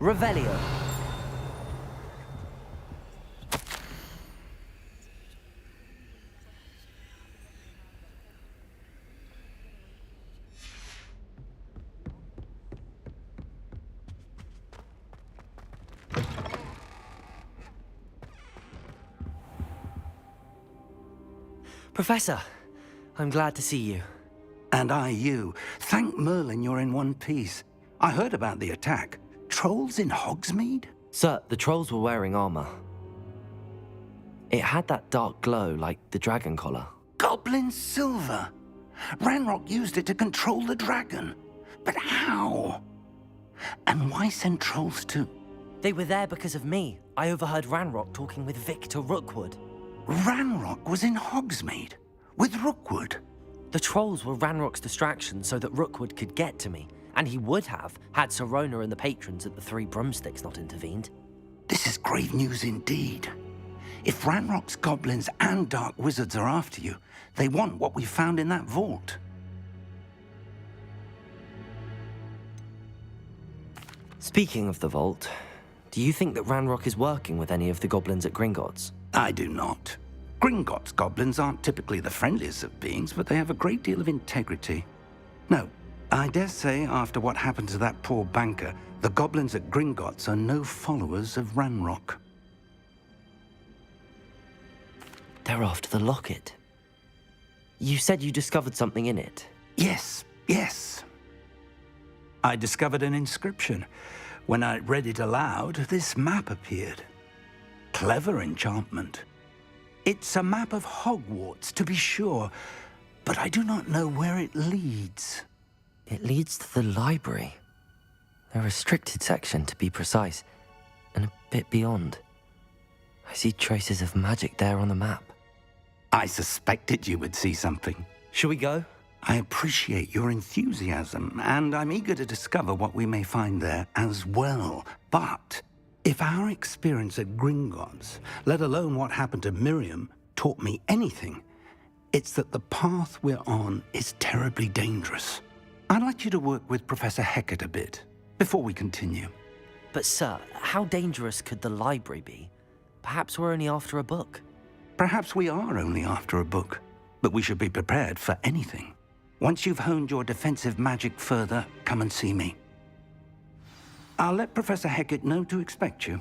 Revelio. Professor, I'm glad to see you. And I you. Thank Merlin you're in one piece. I heard about the attack. Trolls in Hogsmeade? Sir, the trolls were wearing armor. It had that dark glow like the dragon collar. Goblin silver! Ranrock used it to control the dragon. But how? And why send trolls too? They were there because of me. I overheard Ranrock talking with Victor Rookwood. Ranrock was in Hogsmeade? With Rookwood? The trolls were Ranrock's distraction so that Rookwood could get to me, and he would have had Sirona and the patrons at the Three Broomsticks not intervened. This is grave news indeed. If Ranrock's goblins and dark wizards are after you, they want what we found in that vault. Speaking of the vault, do you think that Ranrock is working with any of the goblins at Gringotts? I do not. Gringotts goblins aren't typically the friendliest of beings, but they have a great deal of integrity. No, I dare say after what happened to that poor banker, the goblins at Gringotts are no followers of Ranrock. They're after the locket. You said you discovered something in it. Yes. I discovered an inscription. When I read it aloud, this map appeared. Clever enchantment. It's a map of Hogwarts, to be sure, but I do not know where it leads. It leads to the library. A restricted section, to be precise, and a bit beyond. I see traces of magic there on the map. I suspected you would see something. Shall we go? I appreciate your enthusiasm, and I'm eager to discover what we may find there as well. But if our experience at Gringotts, let alone what happened to Miriam, taught me anything, it's that the path we're on is terribly dangerous. I'd like you to work with Professor Hecat a bit before we continue. But sir, how dangerous could the library be? Perhaps we're only after a book. Perhaps we are only after a book, but we should be prepared for anything. Once you've honed your defensive magic further, come and see me. I'll let Professor Hecat know to expect you.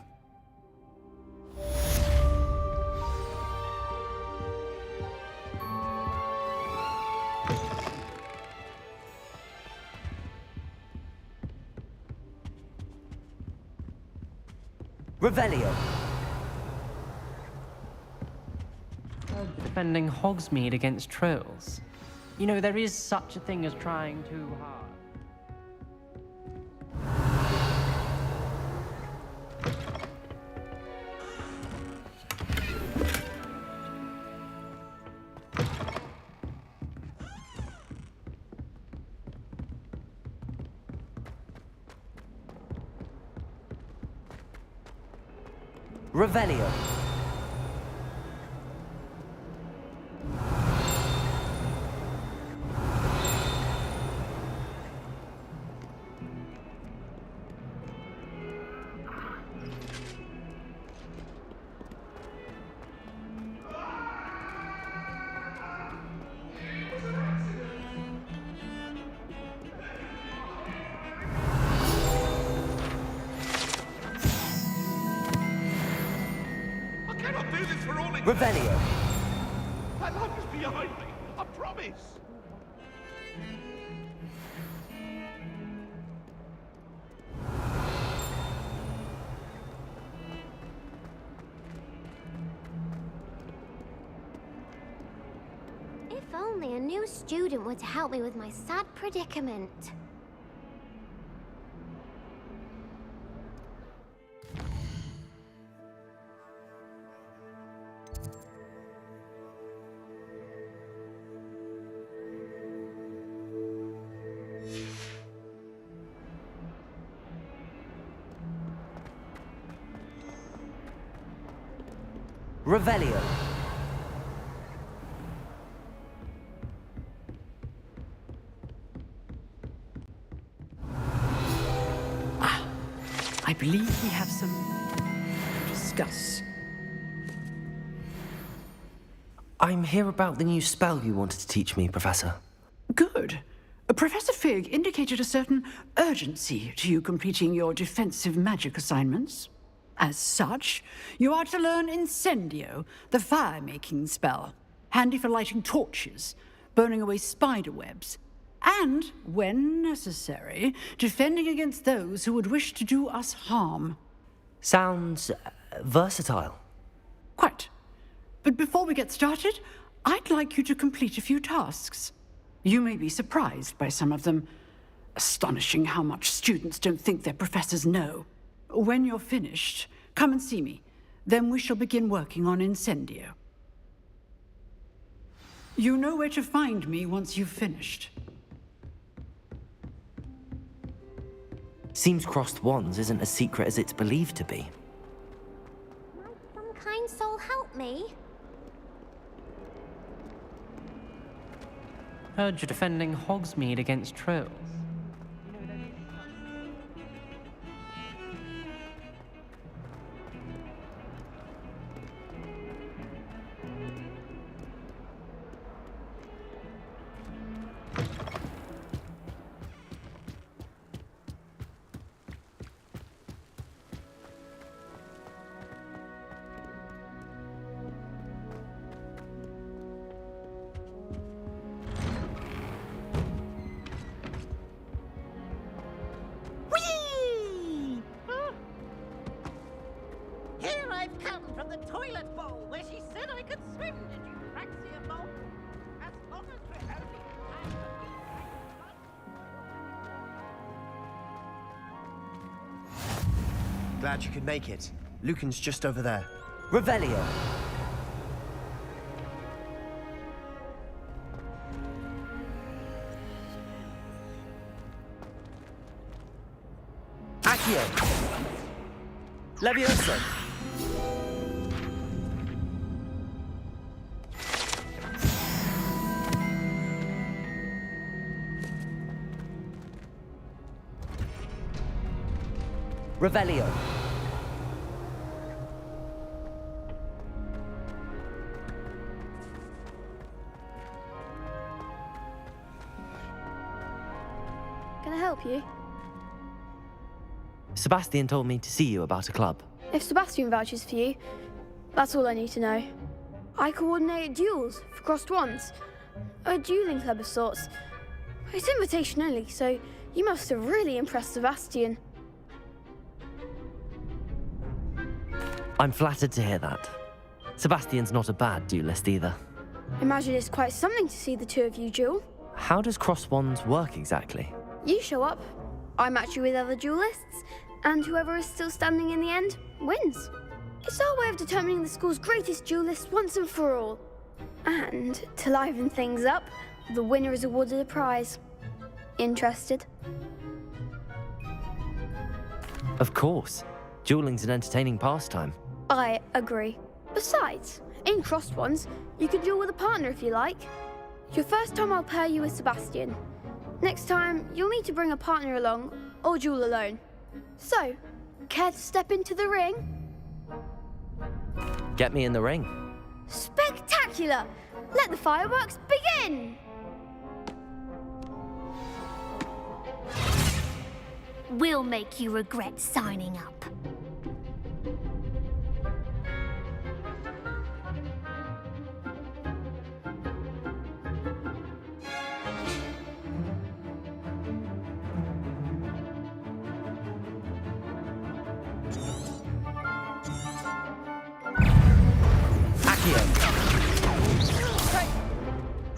Revelio. Defending Hogsmeade against trolls. You know, there is such a thing as trying too hard. Revelio. Revelio. That love is behind me, I promise. If only a new student were to help me with my sad predicament. Revelio. I I believe we have some to discuss. I'm here about the new spell you wanted to teach me, Professor. Good. Professor Fig indicated a certain urgency to you completing your defensive magic assignments. As such, you are to learn Incendio, the fire-making spell, handy for lighting torches, burning away spider webs, and, when necessary, defending against those who would wish to do us harm. Sounds versatile. Quite. But before we get started, I'd like you to complete a few tasks. You may be surprised by some of them. Astonishing how much students don't think their professors know. When you're finished, come and see me. Then we shall begin working on Incendio. You know where to find me once you've finished. Seems crossed wands isn't as secret as it's believed to be. Might some kind soul help me? Heard you're defending Hogsmeade against trolls. Here I've come from the toilet bowl where she said I could swim. Did you Praxia bowl? As long as we're only Glad you could make it. Lucan's just over there. Revelio! Accio! Levioso! Revelio! Can I help you? Sebastian told me to see you about a club. If Sebastian vouches for you, that's all I need to know. I coordinate duels for crossed wands. A dueling club of sorts. It's invitation only, so you must have really impressed Sebastian. I'm flattered to hear that. Sebastian's not a bad duelist either. Imagine it's quite something to see the two of you duel. How does cross wands work exactly? You show up, I match you with other duelists, and whoever is still standing in the end wins. It's our way of determining the school's greatest duelist once and for all. And to liven things up, the winner is awarded a prize. Interested? Of course. Dueling's an entertaining pastime. I agree. Besides, in crossed ones, you can duel with a partner if you like. Your first time I'll pair you with Sebastian. Next time, you'll need to bring a partner along, or duel alone. So, care to step into the ring? Get me in the ring. Spectacular! Let the fireworks begin! We'll make you regret signing up.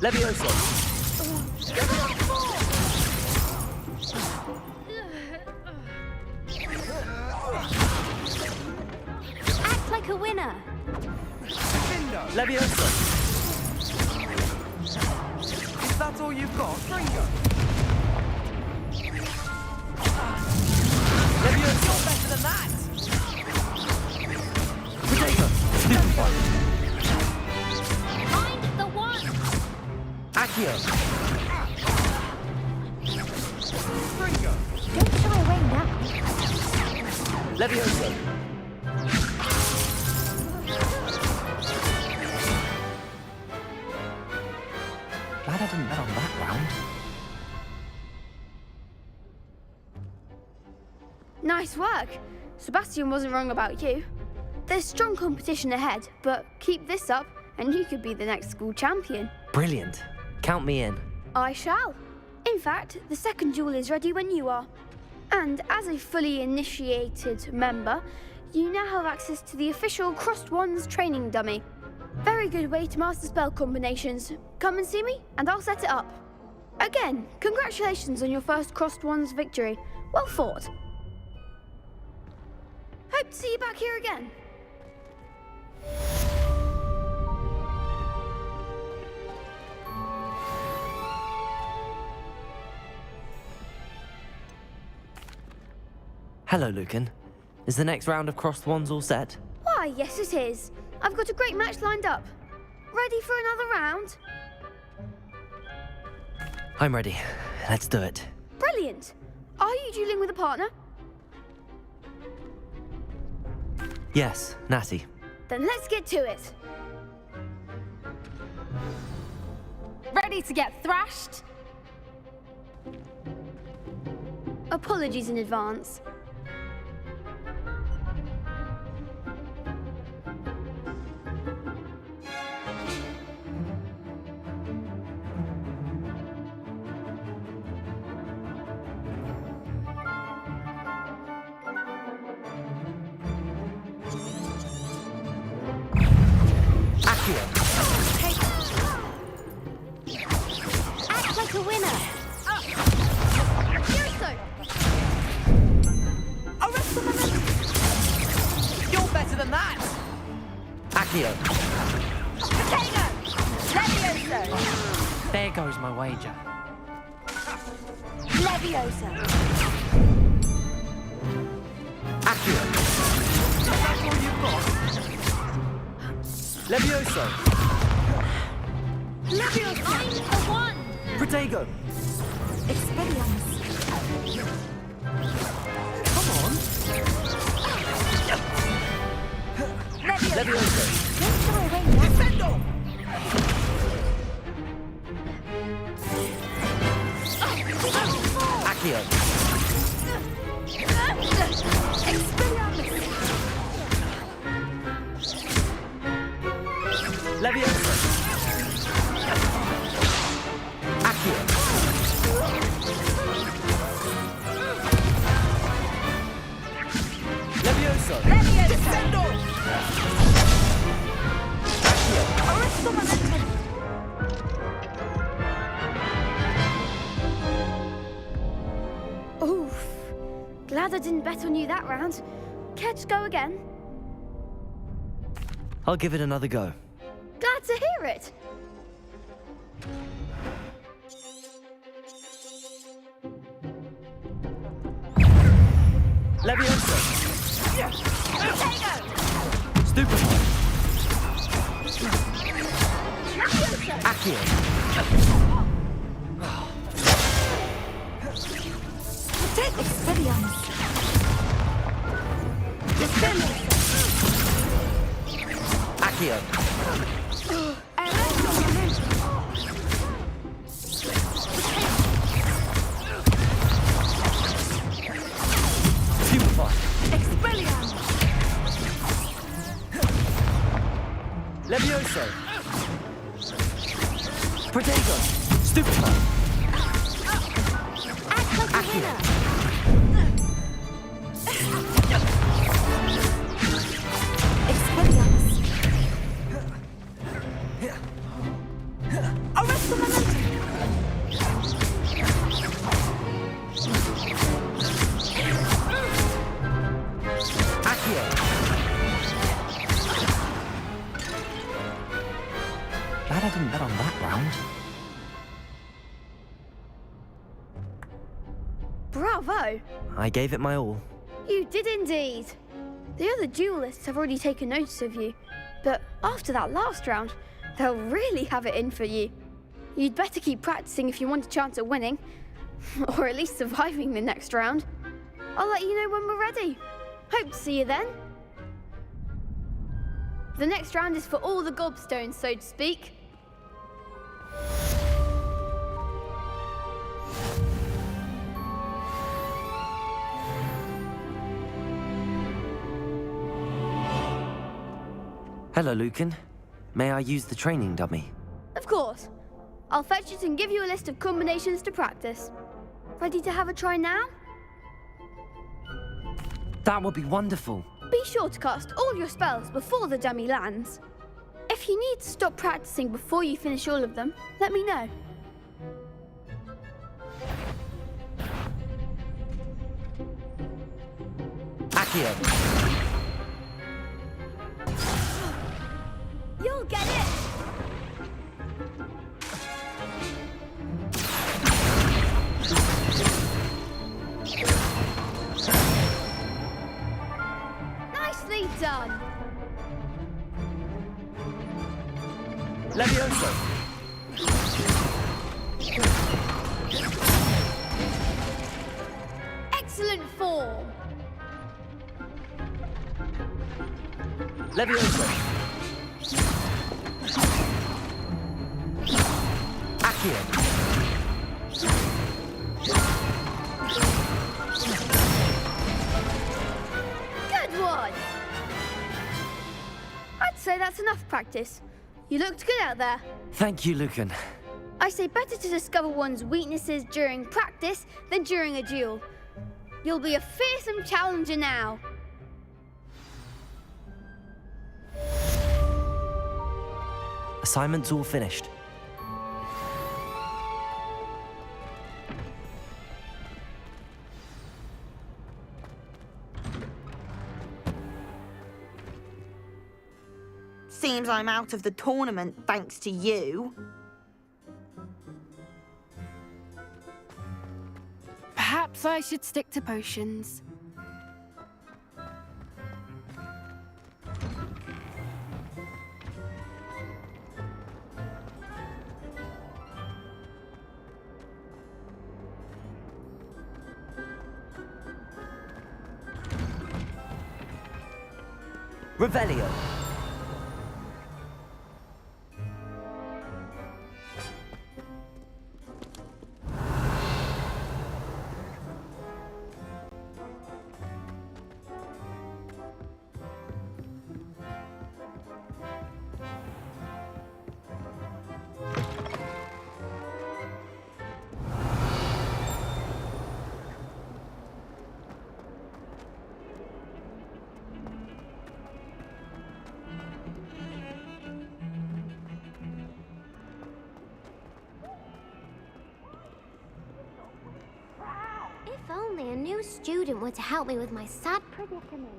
Levioso! Act like a winner. Levioso! Is that all you've got? Ringo? Levioso! You're better than that! Potato! Stupefy! Find the one. Accio! Ringo? Don't shy away now. Levioso! Glad I didn't bet on that round. Nice work. Sebastian wasn't wrong about you. There's strong competition ahead, but keep this up and you could be the next school champion. Brilliant. Count me in. I shall. In fact, the second duel is ready when you are. And as a fully initiated member, you now have access to the official Crossed Wands training dummy. Very good way to master spell combinations. Come and see me, and I'll set it up. Again, congratulations on your first Crossed Wands victory. Well fought. Hope to see you back here again. Hello, Lucan. Is the next round of Crossed Wands all set? Why, yes it is. I've got a great match lined up. Ready for another round? I'm ready. Let's do it. Brilliant. Are you dueling with a partner? Yes, Natty. Then let's get to it. Ready to get thrashed? Apologies in advance. Act like a winner. You're better than that! Accio! Potato! Levioso! There goes my wager. Levioso! Accio! That's all you've got? Levioso! Levioso! I'm the one! Protego! Expelliarmus! Come on! Levioso! Levioso! Don't throw away that. Defendo! Accio! Expelliarmus! Levioso! Accio! Levioso! Levioso! Defendo! Accio! Arresto momentum! Oof. Glad I didn't bet on you that round. Care to go again? I'll give it another go. Glad to hear it. Levioso! Potato! Stupefy! Levioso! Accio! Potato! Expelliarmus! Expelliarmus! Accio! Arresto momentum! Stupefy! Expelliarmus! Levioso! Protego! Stupefy! Act like a Accio! winner. Expelliarmus! Arresto momentum! Accio! Glad I didn't bet on that round. Bravo. I gave it my all. You did indeed. The other duelists have already taken notice of you, but after that last round, they'll really have it in for you. You'd better keep practicing if you want a chance at winning, or at least surviving the next round. I'll let you know when we're ready. Hope to see you then. The next round is for all the gobstones, so to speak. Hello, Lucan. May I use the training dummy? Of course. I'll fetch it and give you a list of combinations to practice. Ready to have a try now? That would be wonderful. Be sure to cast all your spells before the dummy lands. If you need to stop practicing before you finish all of them, let me know. Accio. You'll get it! Nicely done! Levioso! Excellent form! Levioso! Accio! Good one! I'd say that's enough practice. You looked good out there. Thank you, Lucan. I say better to discover one's weaknesses during practice than during a duel. You'll be a fearsome challenger now. Assignment's all finished. Seems I'm out of the tournament thanks to you. Perhaps I should stick to potions. Revelio. If only a new student were to help me with my sad predicament.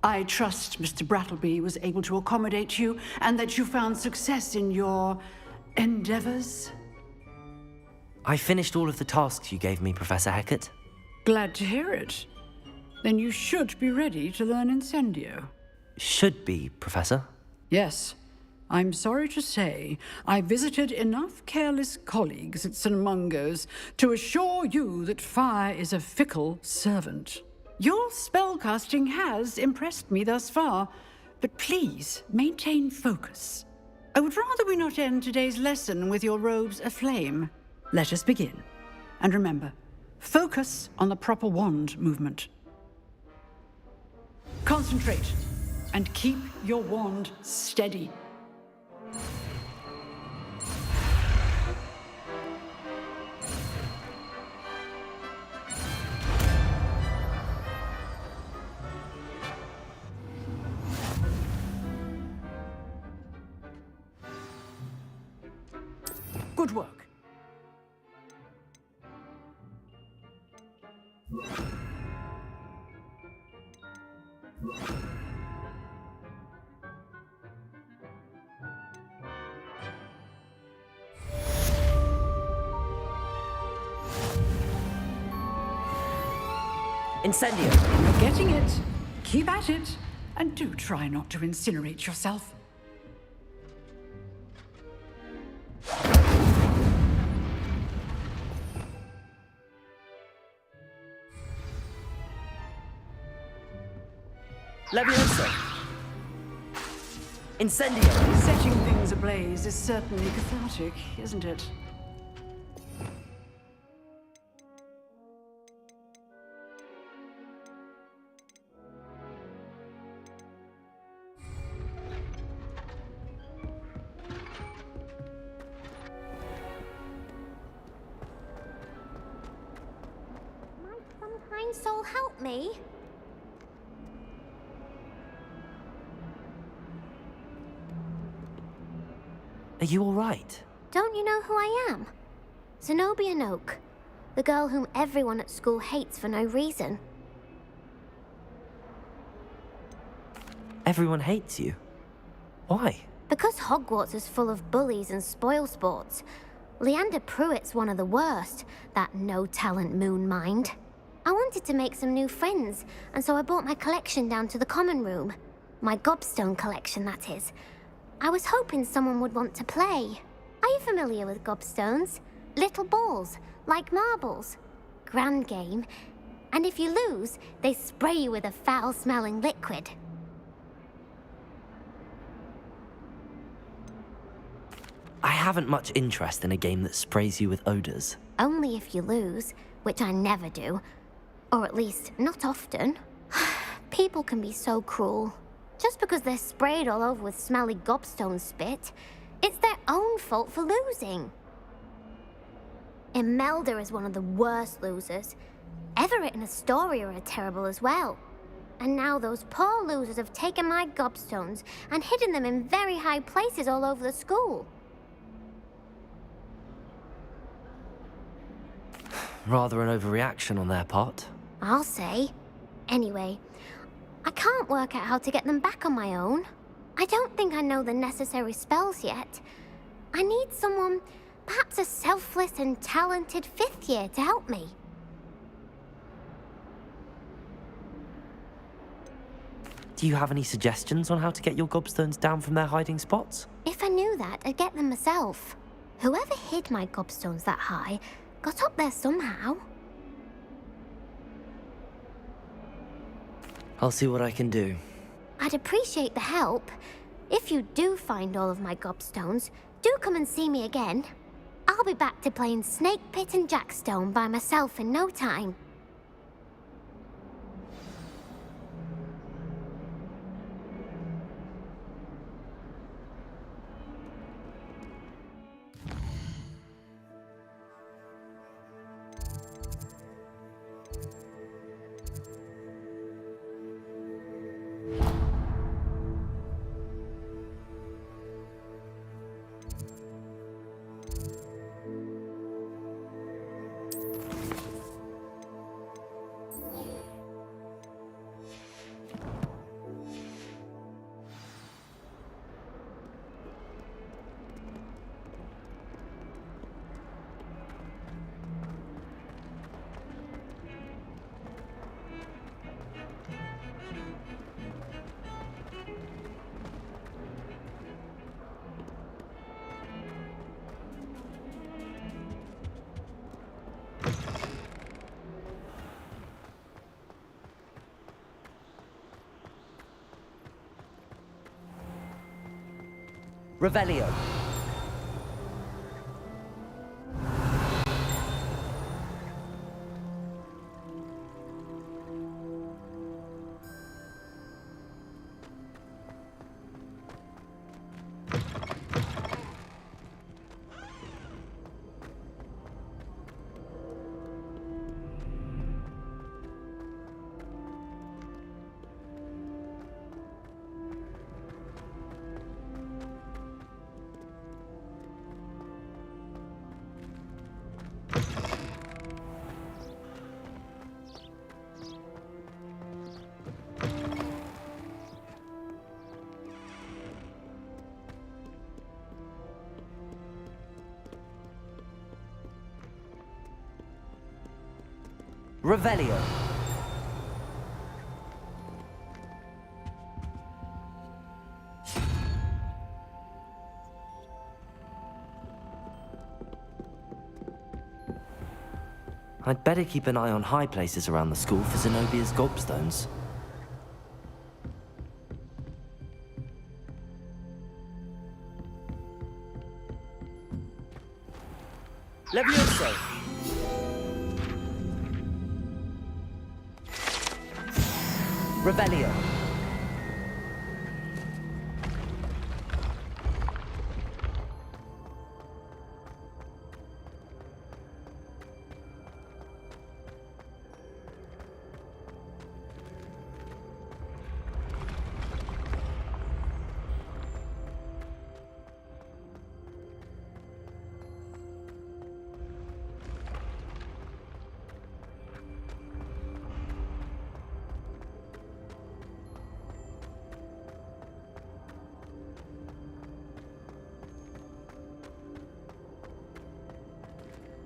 I trust Mr. Brattleby was able to accommodate you and that you found success in your endeavors. I finished all of the tasks you gave me, Professor Hecat. Glad to hear it. Then you should be ready to learn Incendio. Should be, Professor. Yes. I'm sorry to say, I visited enough careless colleagues at St. Mungo's to assure you that fire is a fickle servant. Your spellcasting has impressed me thus far, but please maintain focus. I would rather we not end today's lesson with your robes aflame. Let us begin. And remember, focus on the proper wand movement. Concentrate and keep your wand steady. Good work. Incendio. You're getting it. Keep at it. And do try not to incinerate yourself. Leviosa! Incendio! Setting things ablaze is certainly cathartic, isn't it? Might some kind soul help me? Are you all right? Don't you know who I am? Zenobia Noak, the girl whom everyone at school hates for no reason. Everyone hates you. Why? Because Hogwarts is full of bullies and spoilsports. Leander Pruitt's one of the worst, that no-talent moon mind. I wanted to make some new friends, and so I brought my collection down to the common room. My gobstone collection, that is. I was hoping someone would want to play. Are you familiar with gobstones? Little balls, like marbles. Grand game. And if you lose, they spray you with a foul-smelling liquid. I haven't much interest in a game that sprays you with odors. Only if you lose, which I never do. Or at least, not often. People can be so cruel. Just because they're sprayed all over with smelly gobstone spit, it's their own fault for losing. Imelda is one of the worst losers. Everett and Astoria are terrible as well. And now those poor losers have taken my gobstones and hidden them in very high places all over the school. Rather an overreaction on their part. I'll say. Anyway, I can't work out how to get them back on my own. I don't think I know the necessary spells yet. I need someone, perhaps a selfless and talented fifth year to help me. Do you have any suggestions on how to get your gobstones down from their hiding spots? If I knew that, I'd get them myself. Whoever hid my gobstones that high got up there somehow. I'll see what I can do. I'd appreciate the help. If you do find all of my gobstones, do come and see me again. I'll be back to playing Snake Pit and Jackstone by myself in no time. Revelio. Revelio. I'd better keep an eye on high places around the school for Zenobia's gobstones. Levioso! Revelio!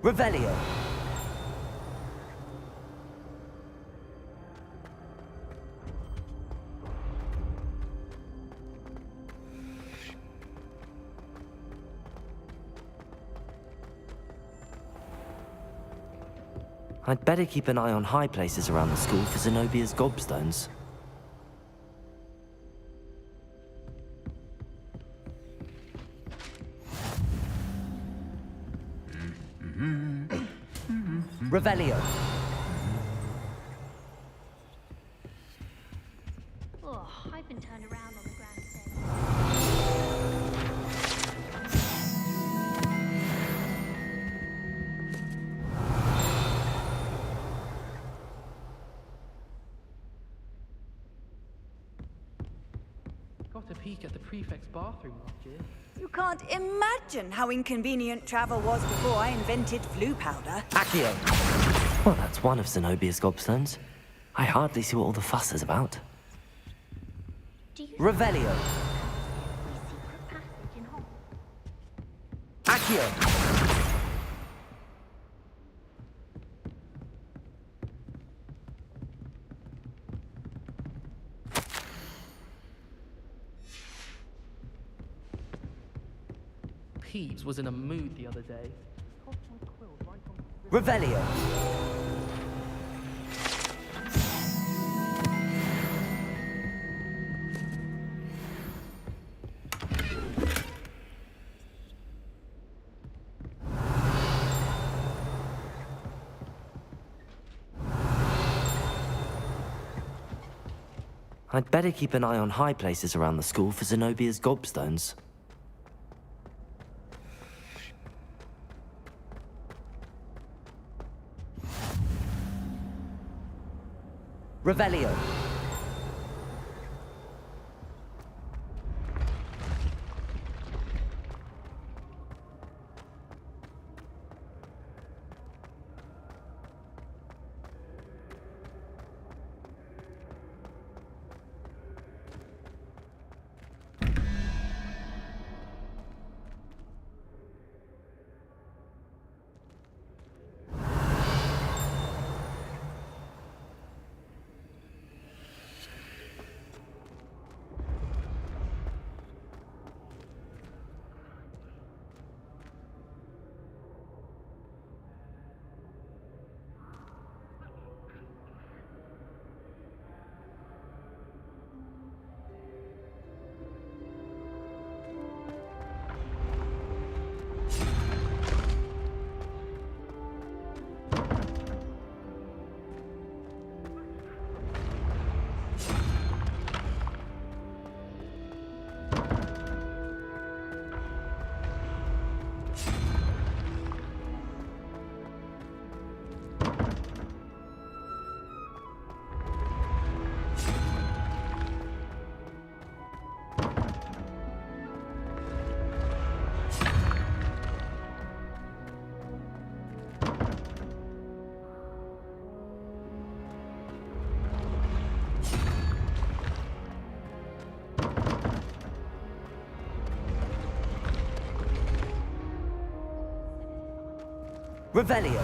Revelio! I'd better keep an eye on high places around the school for Zenobia's gobstones. Revelio! Oh, I've been turned around on the ground today. Got a peek at the prefect's bathroom last year. You can't imagine how inconvenient travel was before I invented flu powder. Accio! Well, that's one of Zenobia's gobstones. I hardly see what all the fuss is about. Do you Revelio! see secret passage in Hogwarts? Accio! Peeves was in a mood the other day. Revelio! I'd better keep an eye on high places around the school for Zenobia's gobstones. Revelio! Revelio!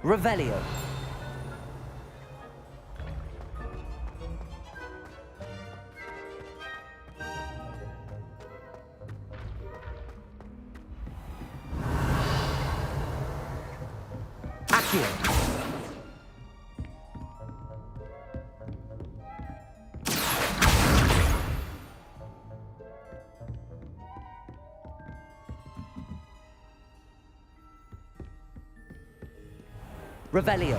Revelio. Accio. Revelio.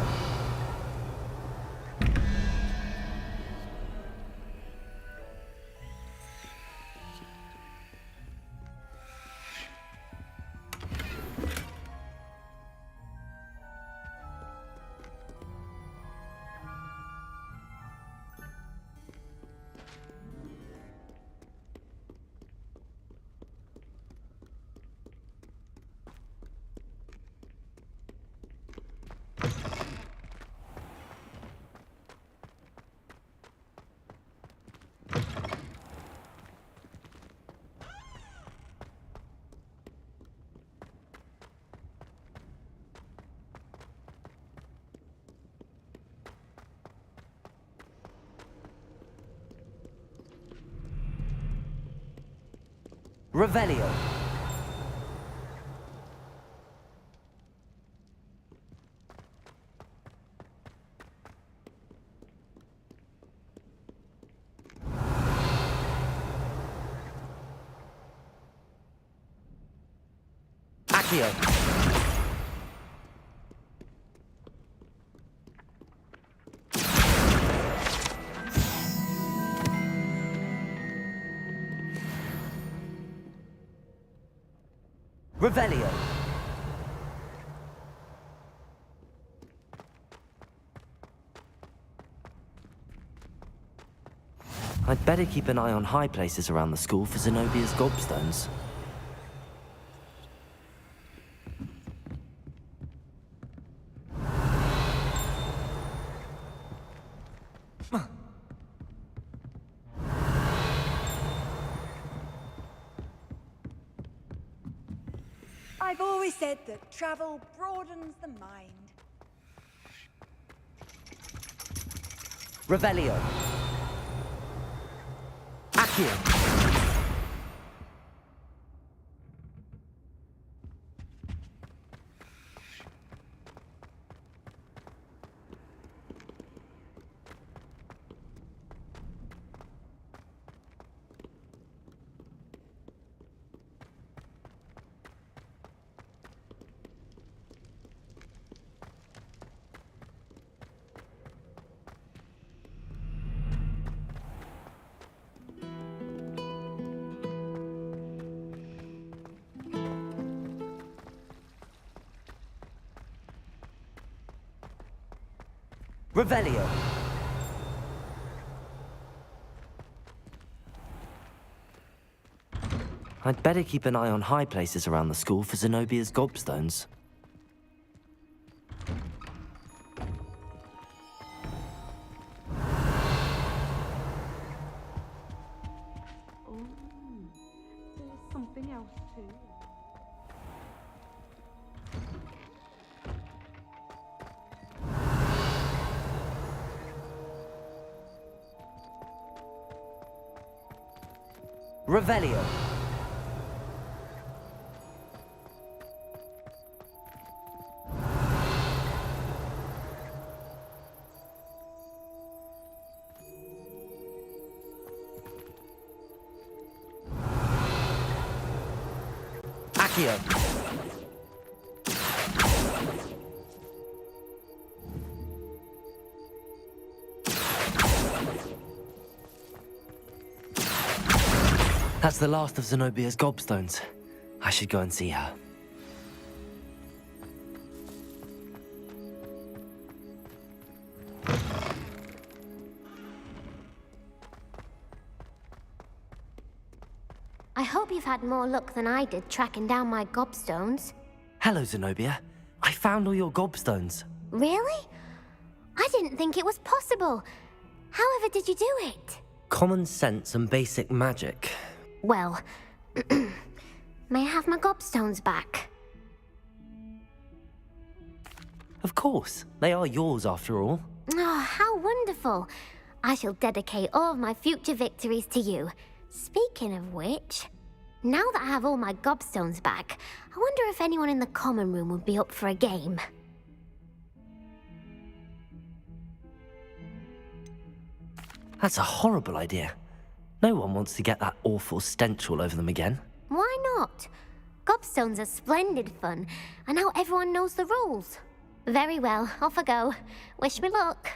Revelio. Accio. Revelio. I'd better keep an eye on high places around the school for Zenobia's gobstones. I've always said that travel broadens the mind. Revelio. Accio. Revelio. I'd better keep an eye on high places around the school for Zenobia's gobstones. Oh, there's something else too. Revelio. Accio. That's the last of Zenobia's gobstones. I should go and see her. I hope you've had more luck than I did tracking down my gobstones. Hello, Zenobia. I found all your gobstones. Really? I didn't think it was possible. However did you do it? Common sense and basic magic. Well, may I have my gobstones back? Of course, they are yours after all. Oh, how wonderful. I shall dedicate all of my future victories to you. Speaking of which, now that I have all my gobstones back, I wonder if anyone in the common room would be up for a game. That's a horrible idea. No one wants to get that awful stench all over them again. Why not? Gobstones are splendid fun, and now everyone knows the rules. Very well, off I go. Wish me luck.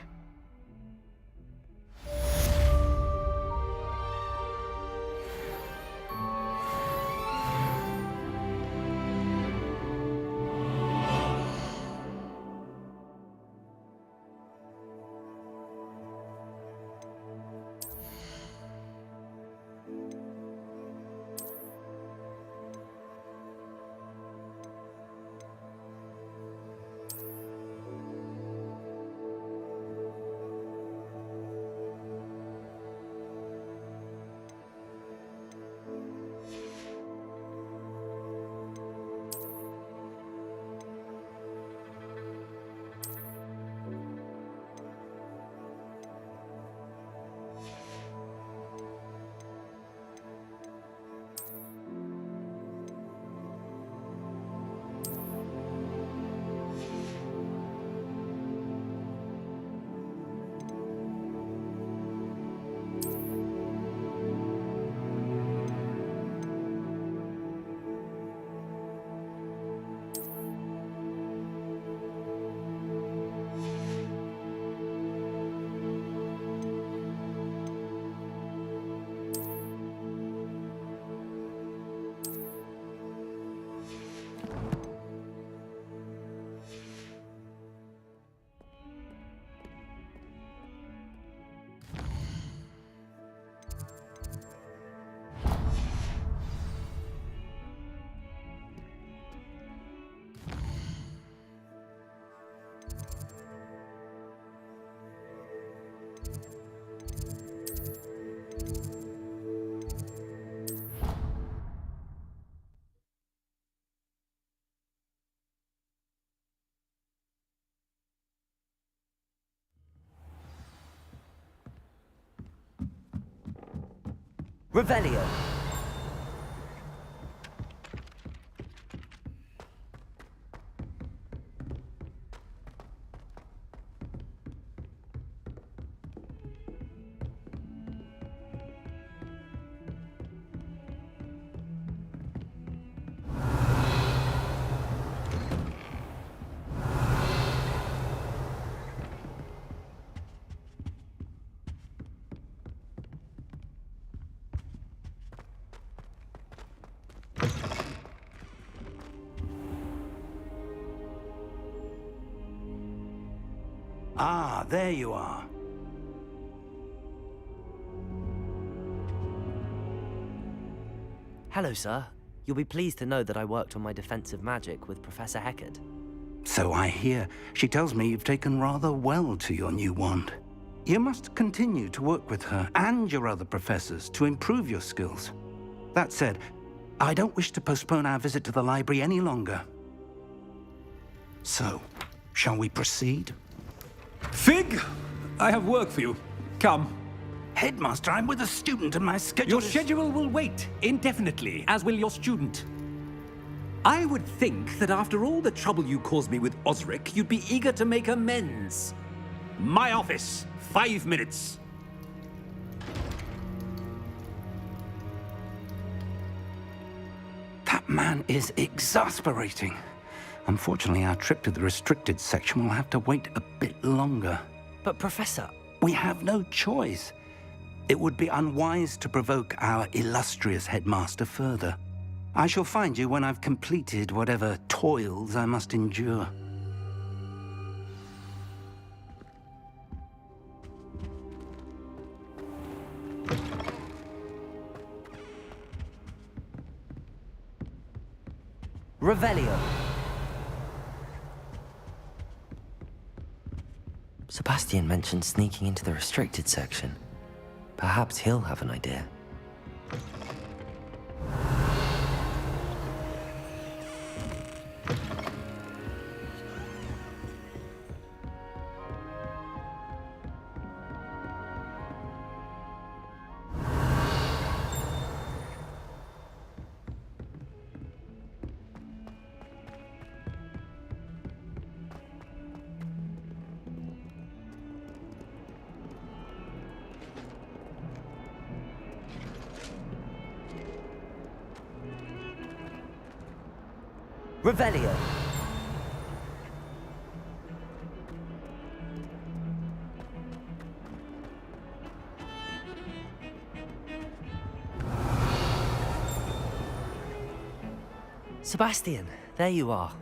Revelio. Ah, there you are. Hello, sir. You'll be pleased to know that I worked on my defensive magic with Professor Heckard. So I hear. She tells me you've taken rather well to your new wand. You must continue to work with her and your other professors to improve your skills. That said, I don't wish to postpone our visit to the library any longer. So, shall we proceed? Fig! I have work for you. Come. Headmaster, I'm with a student and my schedule Your schedule will wait indefinitely, as will your student. I would think that after all the trouble you caused me with Osric, you'd be eager to make amends. My office, 5 minutes. That man is exasperating. Unfortunately, our trip to the restricted section will have to wait a bit longer. But Professor... We have no choice. It would be unwise to provoke our illustrious headmaster further. I shall find you when I've completed whatever toils I must endure. Revelio. Sebastian mentioned sneaking into the restricted section. Perhaps he'll have an idea. Revelio. Sebastian, there you are.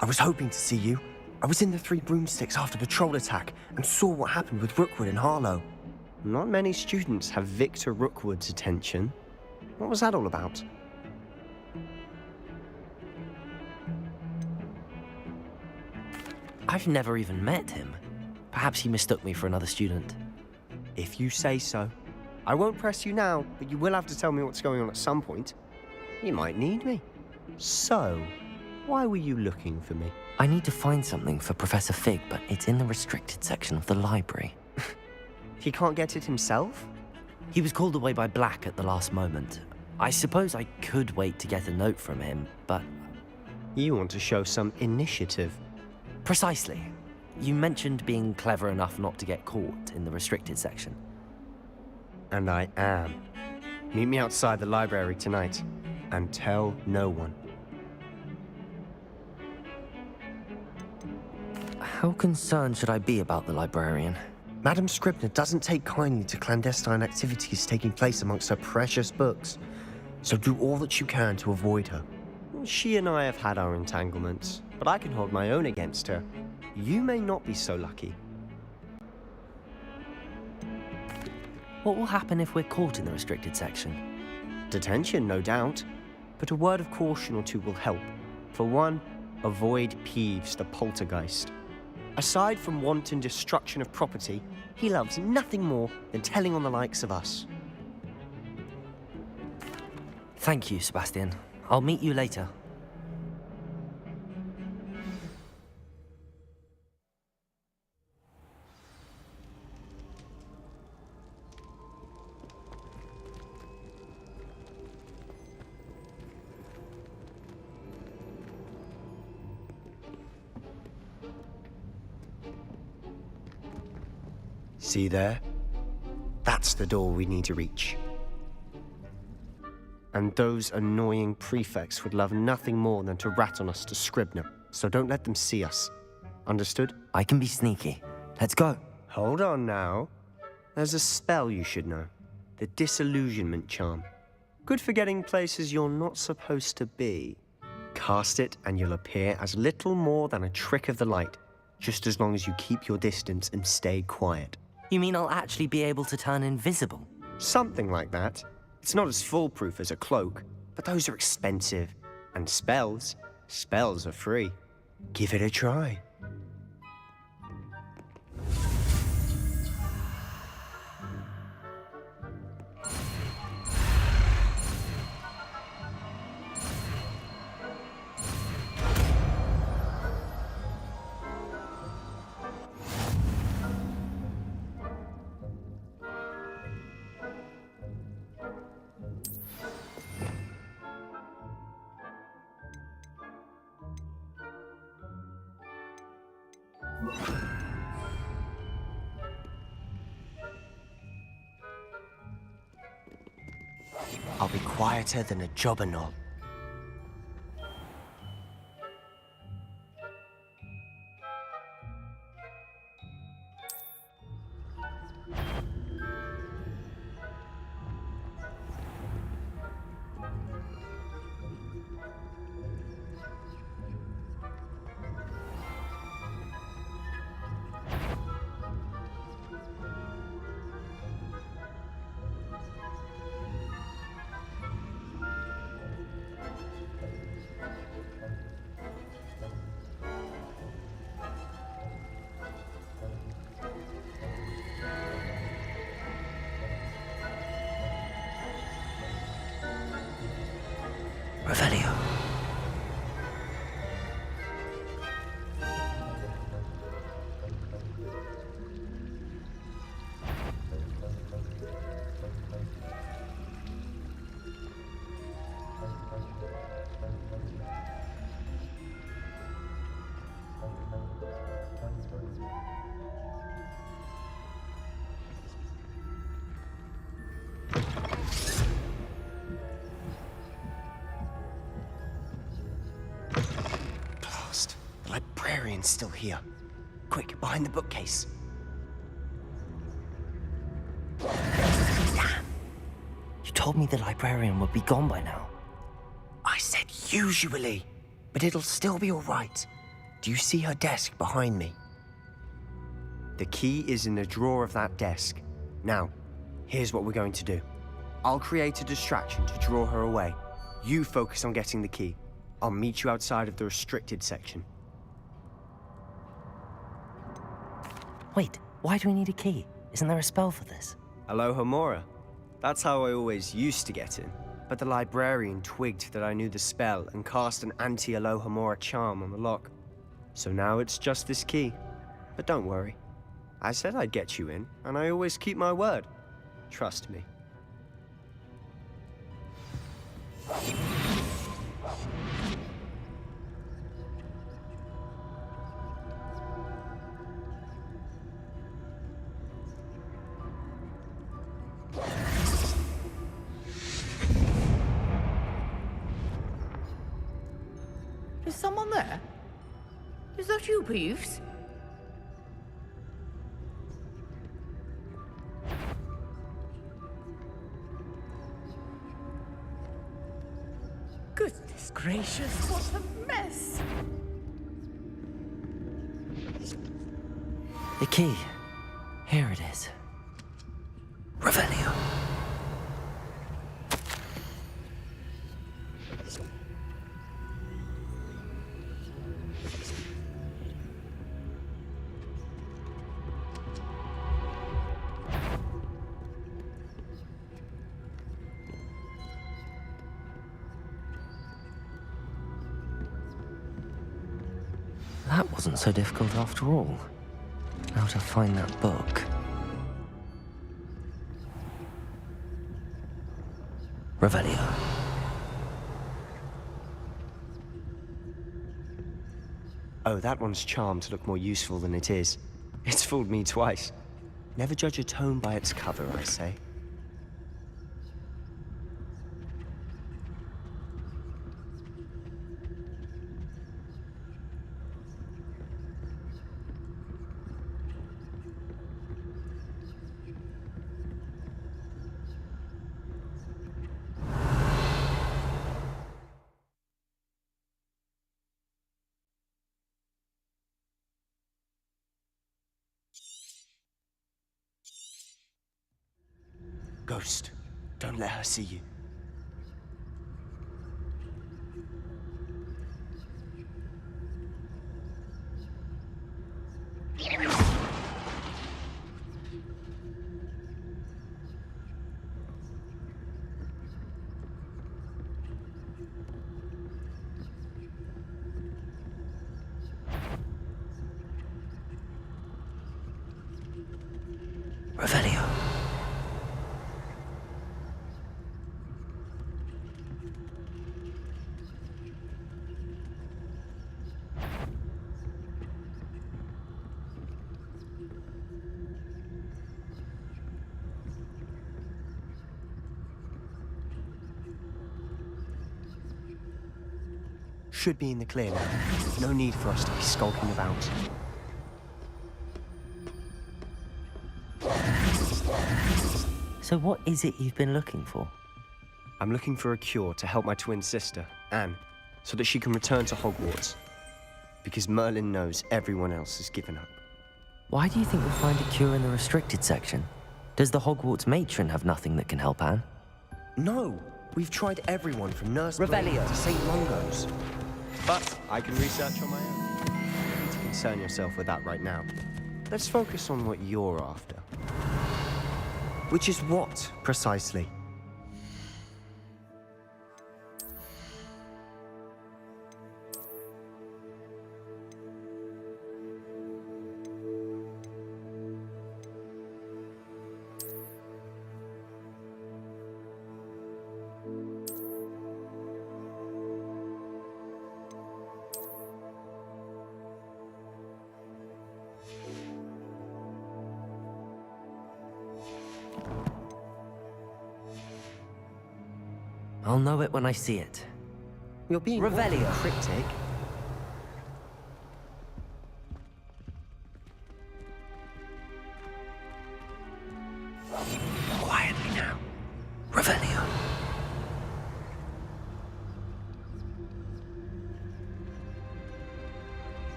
I was hoping to see you. I was in the Three Broomsticks after the troll attack and saw what happened with Rookwood and Harlow. Not many students have Victor Rookwood's attention. What was that all about? I've never even met him. Perhaps he mistook me for another student. If you say so. I won't press you now, but you will have to tell me what's going on at some point. You might need me. So, why were you looking for me? I need to find something for Professor Fig, but it's in the restricted section of the library. He can't get it himself? He was called away by Black at the last moment. I suppose I could wait to get a note from him, but... You want to show some initiative. Precisely. You mentioned being clever enough not to get caught in the restricted section. And I am. Meet me outside the library tonight, and tell no one. How concerned should I be about the librarian? Madam Scribner doesn't take kindly to clandestine activities taking place amongst her precious books, so do all that you can to avoid her. She and I have had our entanglements, but I can hold my own against her. You may not be so lucky. What will happen if we're caught in the restricted section? Detention, no doubt, but a word of caution or two will help. For one, avoid Peeves, the poltergeist. Aside from wanton destruction of property, he loves nothing more than telling on the likes of us. Thank you, Sebastian. I'll meet you later. See there? That's the door we need to reach. And those annoying prefects would love nothing more than to rat on us to Scribner, so don't let them see us. Understood? I can be sneaky. Let's go. Hold on now. There's a spell you should know. The Disillusionment Charm. Good for getting places you're not supposed to be. Cast it and you'll appear as little more than a trick of the light, just as long as you keep your distance and stay quiet. You mean I'll actually be able to turn invisible? Something like that. It's not as foolproof as a cloak, but those are expensive. And spells are free. Give it a try. I'll be quieter than a jobberknoll. Someone's still here. Quick, behind the bookcase. Damn! You told me the librarian would be gone by now. I said usually, but it'll still be all right. Do you see her desk behind me? The key is in the drawer of that desk. Now, here's what we're going to do. I'll create a distraction to draw her away. You focus on getting the key. I'll meet you outside of the restricted section. Wait, why do we need a key? Isn't there a spell for this? Alohomora. That's how I always used to get in. But the librarian twigged that I knew the spell and cast an anti-Alohomora charm on the lock. So now it's just this key. But don't worry. I said I'd get you in, and I always keep my word. Trust me. Is someone there? Is that you, Peeves? Goodness gracious, what a mess! The key. Here it is. Revelio. That wasn't so difficult after all. Now to find that book. Revelio. Oh, that one's charmed to look more useful than it is. It's fooled me twice. Never judge a tome by its cover, I say. Ghost, don't let her see you. Revelio. Should be in the clear now. No need for us to be skulking about. So what is it you've been looking for? I'm looking for a cure to help my twin sister, Anne, so that she can return to Hogwarts. Because Merlin knows everyone else has given up. Why do you think we'll find a cure in the restricted section? Does the Hogwarts matron have nothing that can help Anne? No! We've tried everyone from Nurse Revelio Blade to St. Mungo's. But I can research on my own. You don't need to concern yourself with that right now. Let's focus on what you're after. Which is what, precisely? I'll know it when I see it. You're being Revelio. cryptic.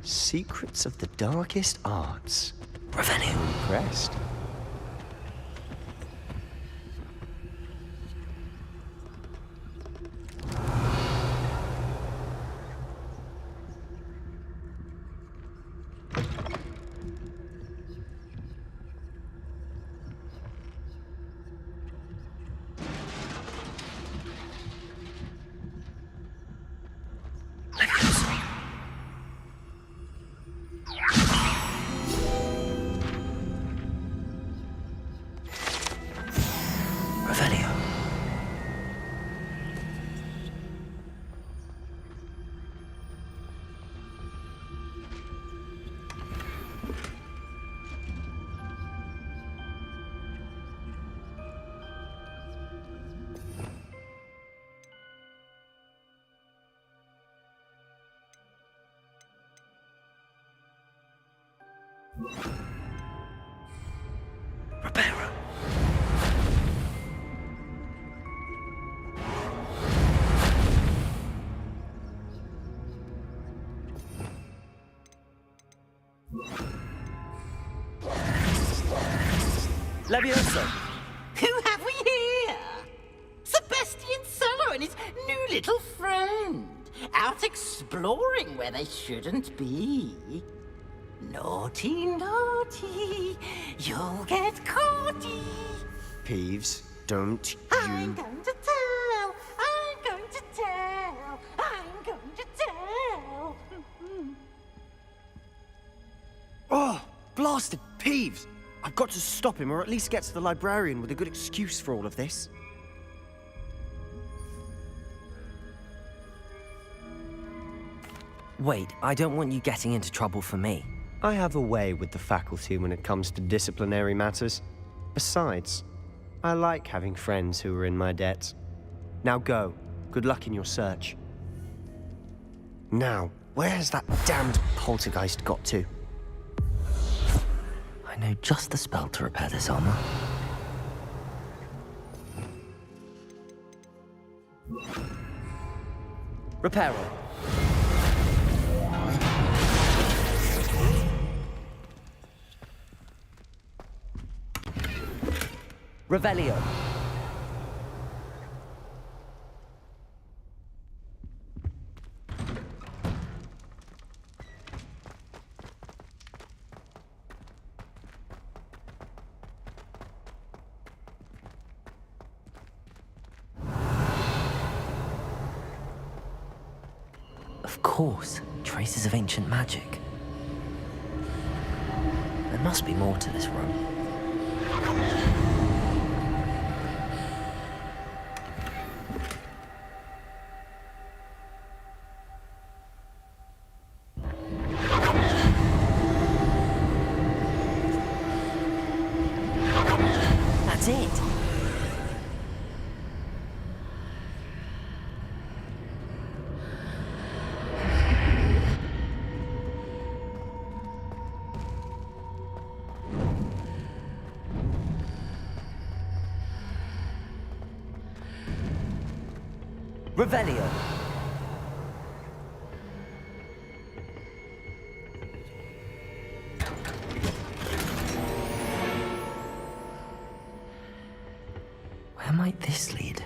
Secrets of the darkest arts. Revenue. Impressed. Revelio. Reparo. Levioso! Who have we here? Sebastian Solo and his new little friend. Out exploring where they shouldn't be. Naughty, naughty. You'll get caughty. Peeves, don't I'm you... going to tell. I'm going to tell. I'm going to tell. Oh, blasted Peeves! I've got to stop him, or at least get to the librarian with a good excuse for all of this. Wait, I don't want you getting into trouble for me. I have a way with the faculty when it comes to disciplinary matters. Besides, I like having friends who are in my debt. Now go. Good luck in your search. Now, where's that damned poltergeist got to? I know just the spell to repair this armor. Reparo. Revelio. Of course, traces of ancient magic. There must be more to this room. That's it! Revelio. Where might this lead?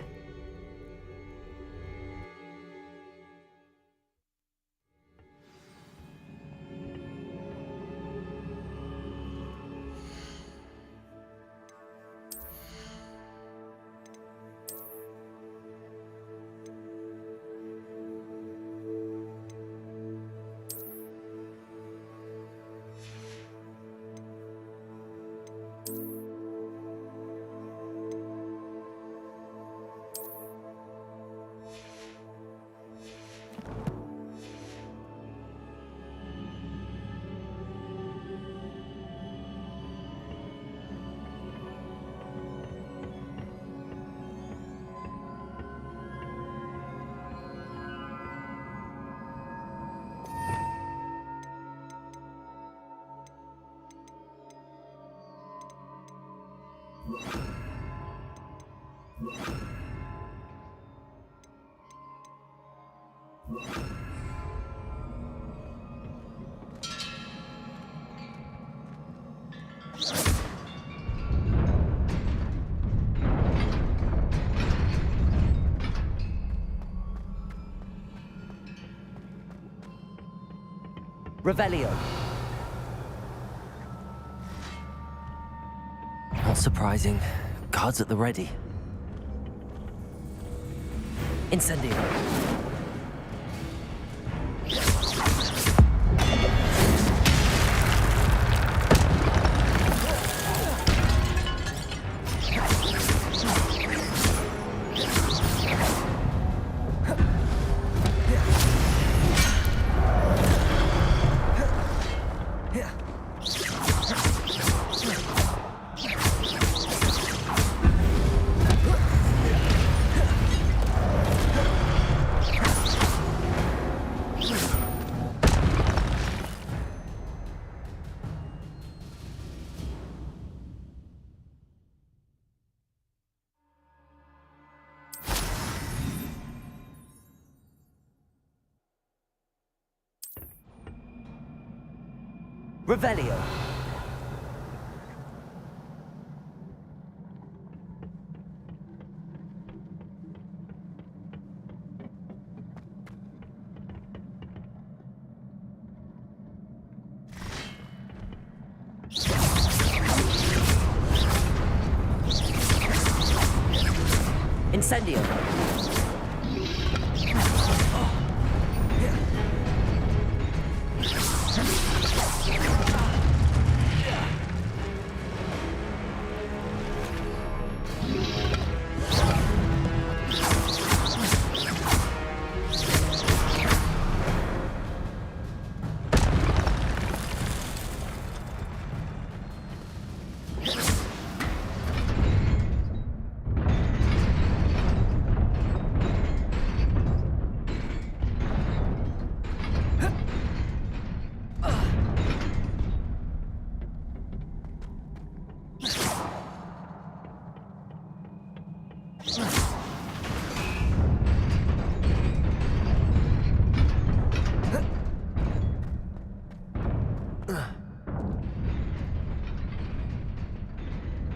Revelio. Not surprising. Guards at the ready. Incendio. Revelio. Incendio.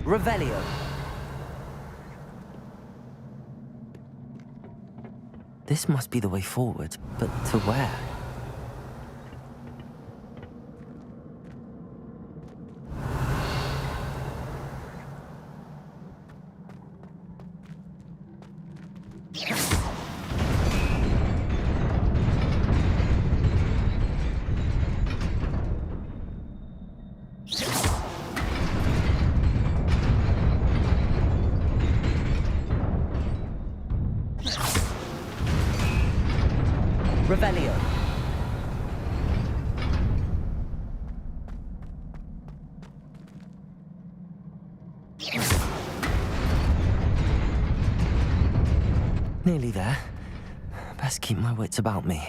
Revelio. This must be the way forward, but to where? Revelio. Nearly there. Best keep my wits about me.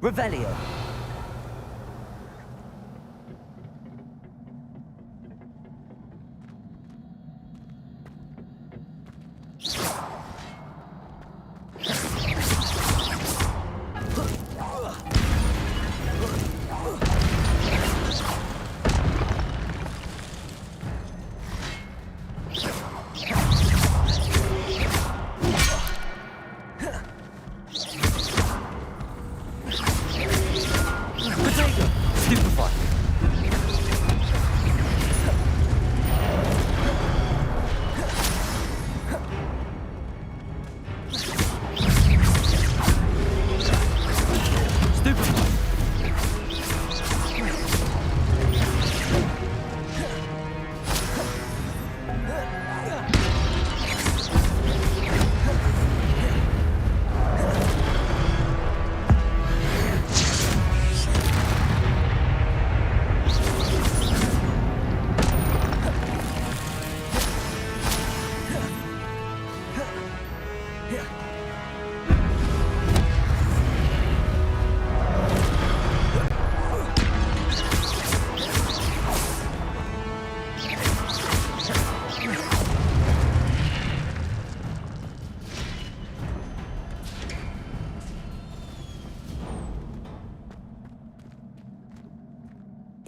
Revelio.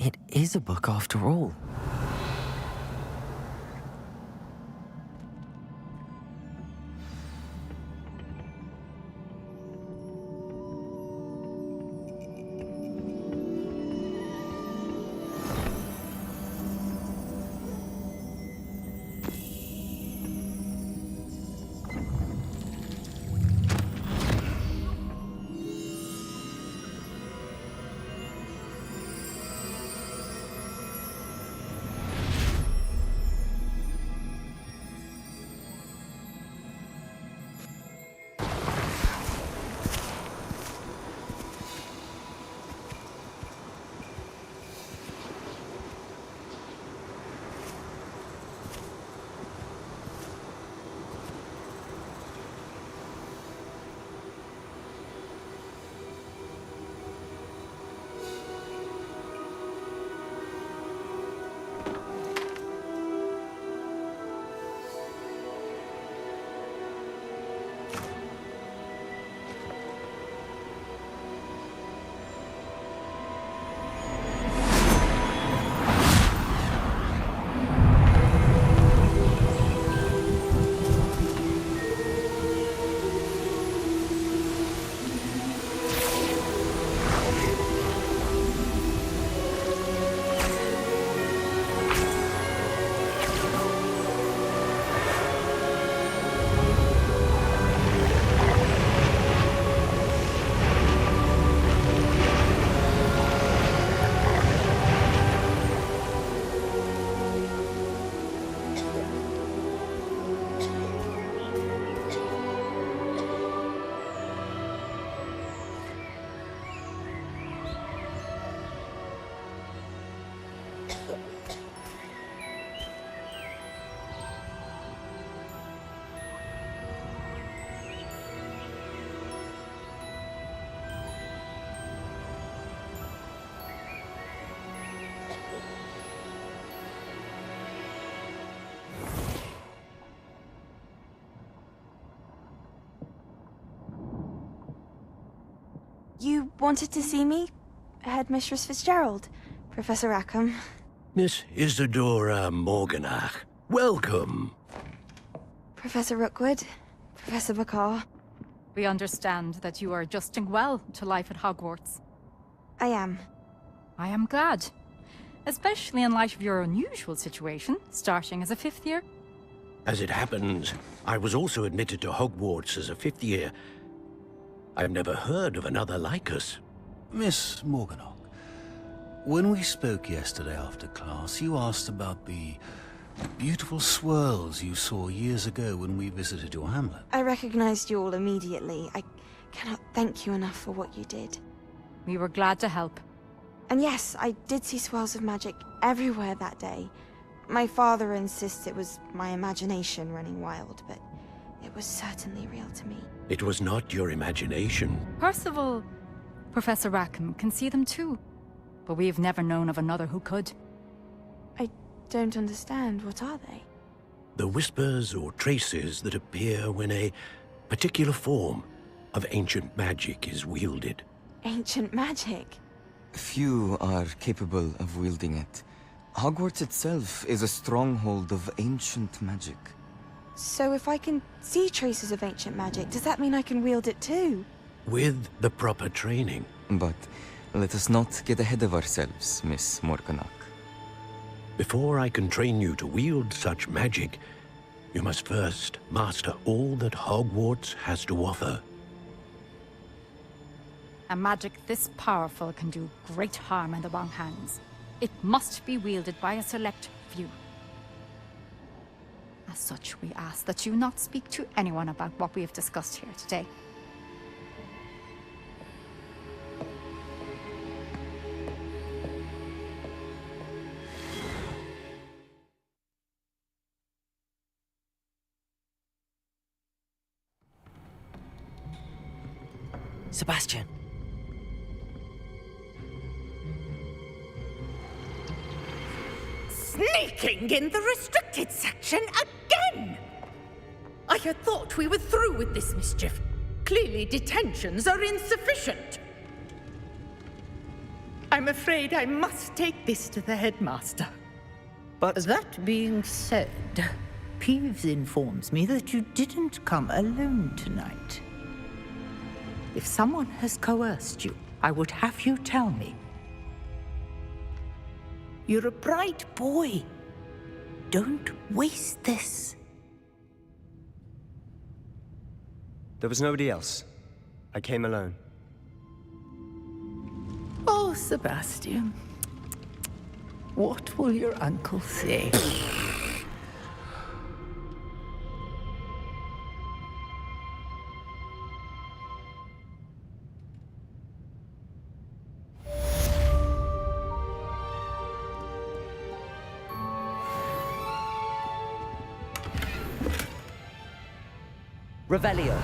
It is a book after all. You wanted to see me? Headmistress Fitzgerald, Professor Rackham. Miss Isadora Morganach, welcome. Professor Rookwood, Professor Bakar. We understand that you are adjusting well to life at Hogwarts. I am. I am glad. Especially in light of your unusual situation, starting as a 5th year. As it happens, I was also admitted to Hogwarts as a 5th year. I've never heard of another like us. Miss Morganach, when we spoke yesterday after class, you asked about the beautiful swirls you saw years ago when we visited your hamlet. I recognized you all immediately. I cannot thank you enough for what you did. We were glad to help. And yes, I did see swirls of magic everywhere that day. My father insists it was my imagination running wild, but it was certainly real to me. It was not your imagination. Percival, Professor Rackham can see them too. But we've never known of another who could. I don't understand. What are they? The whispers or traces that appear when a particular form of ancient magic is wielded. Ancient magic? Few are capable of wielding it. Hogwarts itself is a stronghold of ancient magic. So if I can see traces of ancient magic, does that mean I can wield it too? With the proper training. But let us not get ahead of ourselves, Miss Morganach. Before I can train you to wield such magic, you must first master all that Hogwarts has to offer. A magic this powerful can do great harm in the wrong hands. It must be wielded by a select few. As such, we ask that you not speak to anyone about what we have discussed here today. Sebastian. Sneaking in the restricted section again! I had thought we were through with this mischief. Clearly detentions are insufficient. I'm afraid I must take this to the headmaster. But that being said, Peeves informs me that you didn't come alone tonight. If someone has coerced you, I would have you tell me. You're a bright boy. Don't waste this. There was nobody else. I came alone. Oh, Sebastian. What will your uncle say? Revelio.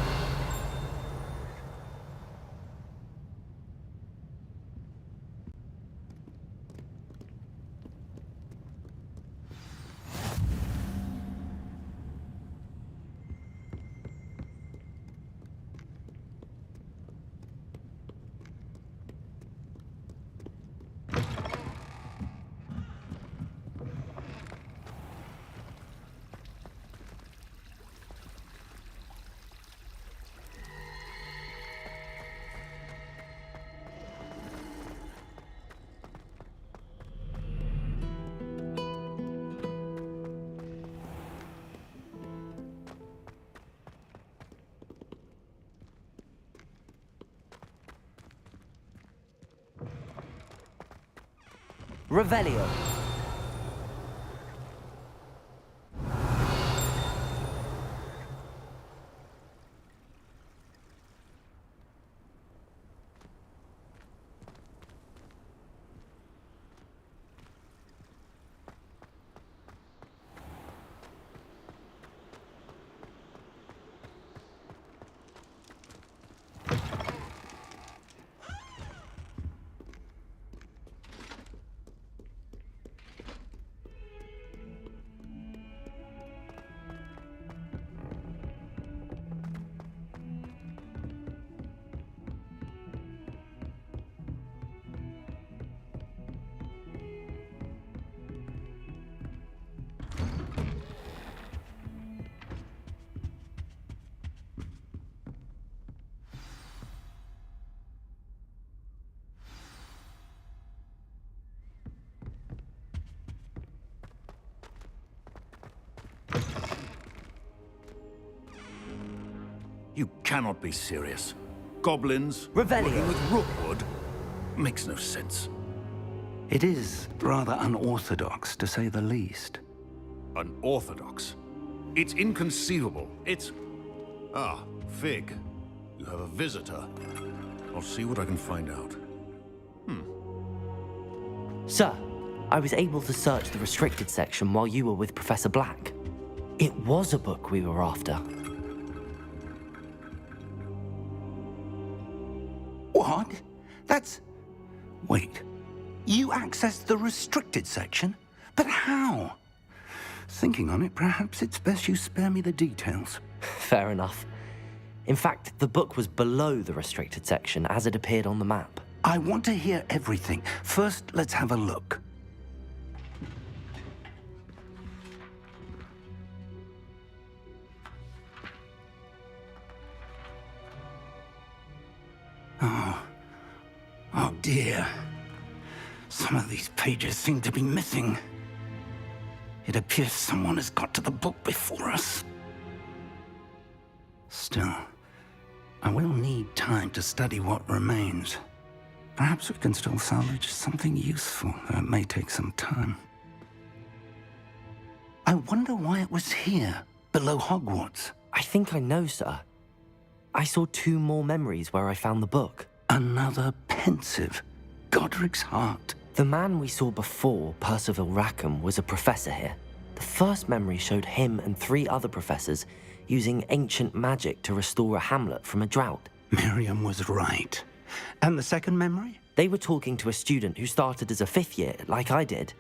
Revelio. You cannot be serious. Goblins Revelio. working with Rookwood makes no sense. It is rather unorthodox, to say the least. Unorthodox? It's inconceivable. It's... Ah, Fig. You have a visitor. I'll see what I can find out. Sir, I was able to search the restricted section while you were with Professor Black. It was a book we were after. What? That's... Wait. You accessed the restricted section? But how? Thinking on it, perhaps it's best you spare me the details. Fair enough. In fact, the book was below the restricted section as it appeared on the map. I want to hear everything. First, let's have a look. Oh dear. Some of these pages seem to be missing. It appears someone has got to the book before us. Still, I will need time to study what remains. Perhaps we can still salvage something useful, though it may take some time. I wonder why it was here, below Hogwarts. I think I know, sir. I saw 2 more memories where I found the book. Another pensive. Godric's heart. The man we saw before, Percival Rackham, was a professor here. The first memory showed him and 3 other professors using ancient magic to restore a hamlet from a drought. Miriam was right. And the second memory? They were talking to a student who started as a 5th year, like I did.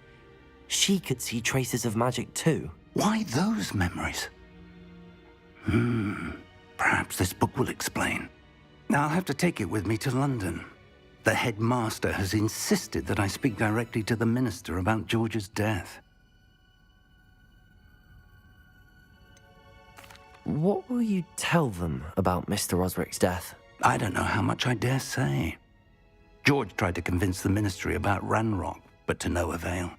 She could see traces of magic too. Why those memories? Perhaps this book will explain. Now I'll have to take it with me to London. The headmaster has insisted that I speak directly to the minister about George's death. What will you tell them about Mr. Osric's death? I don't know how much I dare say. George tried to convince the ministry about Ranrock, but to no avail.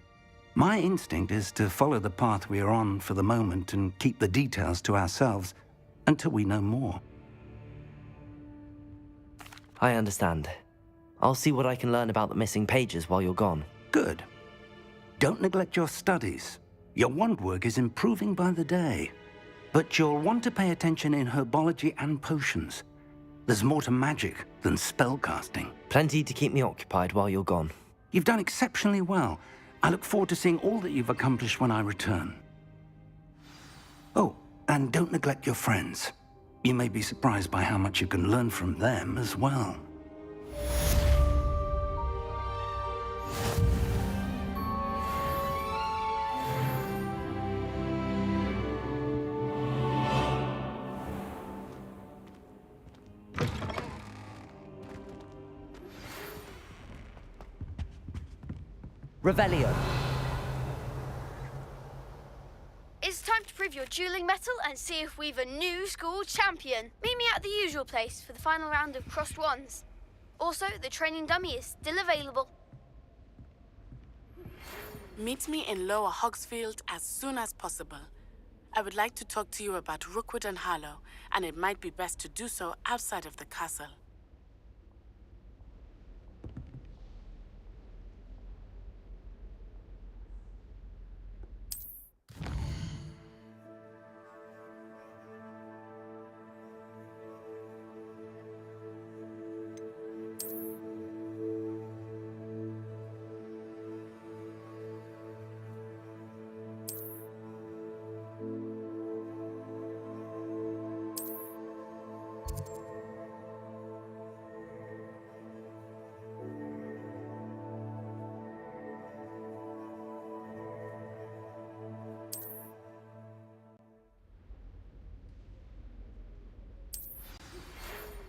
My instinct is to follow the path we are on for the moment and keep the details to ourselves until we know more. I understand. I'll see what I can learn about the missing pages while you're gone. Good. Don't neglect your studies. Your wand work is improving by the day. But you'll want to pay attention in herbology and potions. There's more to magic than spellcasting. Plenty to keep me occupied while you're gone. You've done exceptionally well. I look forward to seeing all that you've accomplished when I return. Oh, and don't neglect your friends. You may be surprised by how much you can learn from them as well. Revelio. It's time to prove your dueling mettle and see if we've a new school champion. Meet me at the usual place for the final round of crossed wands. Also, the training dummy is still available. Meet me in Lower Hogsfield as soon as possible. I would like to talk to you about Rookwood and Harlow, and it might be best to do so outside of the castle.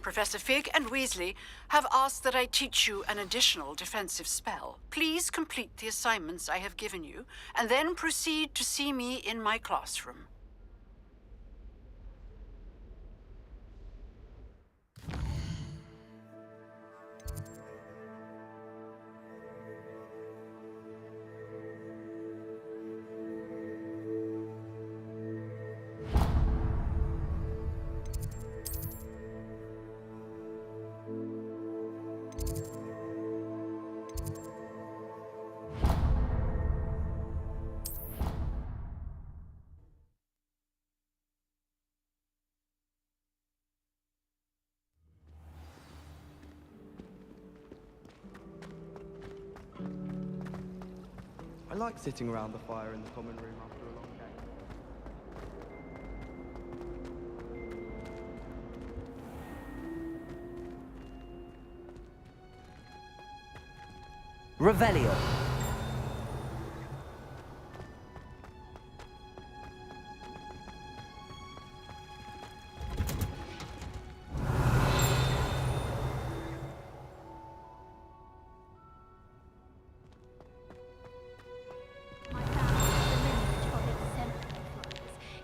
Professor Fig and Weasley have asked that I teach you an additional defensive spell. Please complete the assignments I have given you, and then proceed to see me in my classroom. I like sitting around the fire in the common room after a long day. Revelio.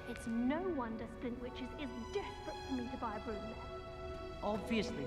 It's no wonder Splintwitches is desperate for me to buy a broom there. Obviously,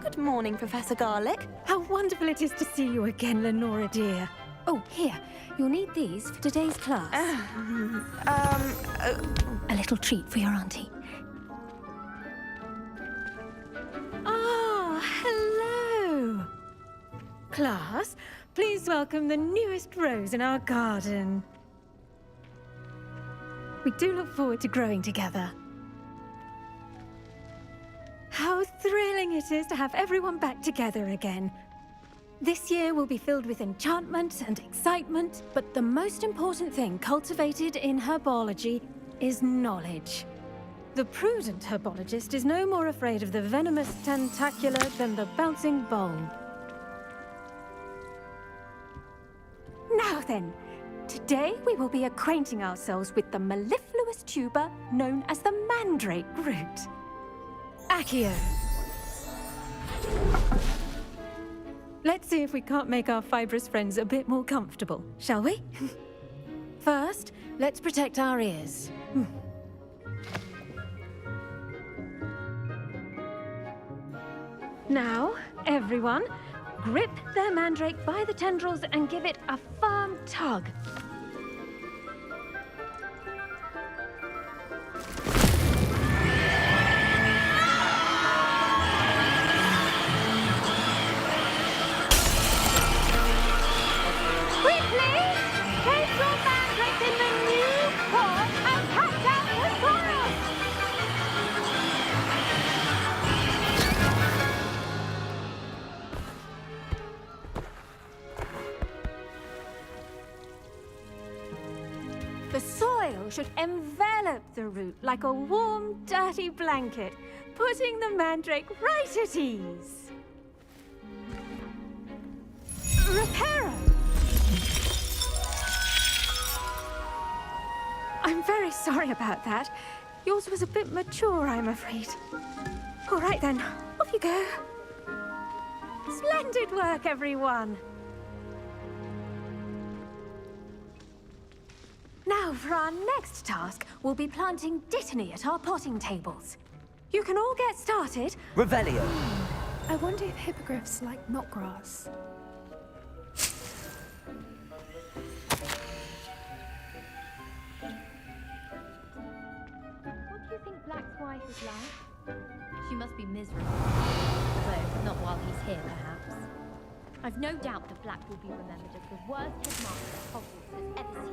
Good morning, Professor Garlick. How wonderful it is to see you again, Lenora dear. Oh, here, you'll need these for today's class. A little treat for your auntie. Ah, hello. Class, please welcome the newest rose in our garden. We do look forward to growing together. How thrilling it is to have everyone back together again. This year will be filled with enchantment and excitement, but the most important thing cultivated in herbology is knowledge. The prudent herbologist is no more afraid of the venomous tentacula than the bouncing bulb. Now then, today we will be acquainting ourselves with the mellifluous tuber known as the mandrake root. Accio. Let's see if we can't make our fibrous friends a bit more comfortable, shall we? First, let's protect our ears. Now, everyone, grip their mandrake by the tendrils and give it a firm tug. Quickly, place your mandrake in the new pot and catch out the soil! The soil should envelop the root like a warm, dirty blanket, putting the mandrake right at ease. Reparo! I'm very sorry about that. Yours was a bit mature, I'm afraid. All right then, off you go. Splendid work, everyone. Now, for our next task, we'll be planting dittany at our potting tables. You can all get started. Revelio. I wonder if hippogriffs like knotgrass. What do you think Black's wife is like? She must be miserable. Though not while he's here, perhaps. I've no doubt that Black will be remembered as the worst headmaster Hogwarts has ever seen.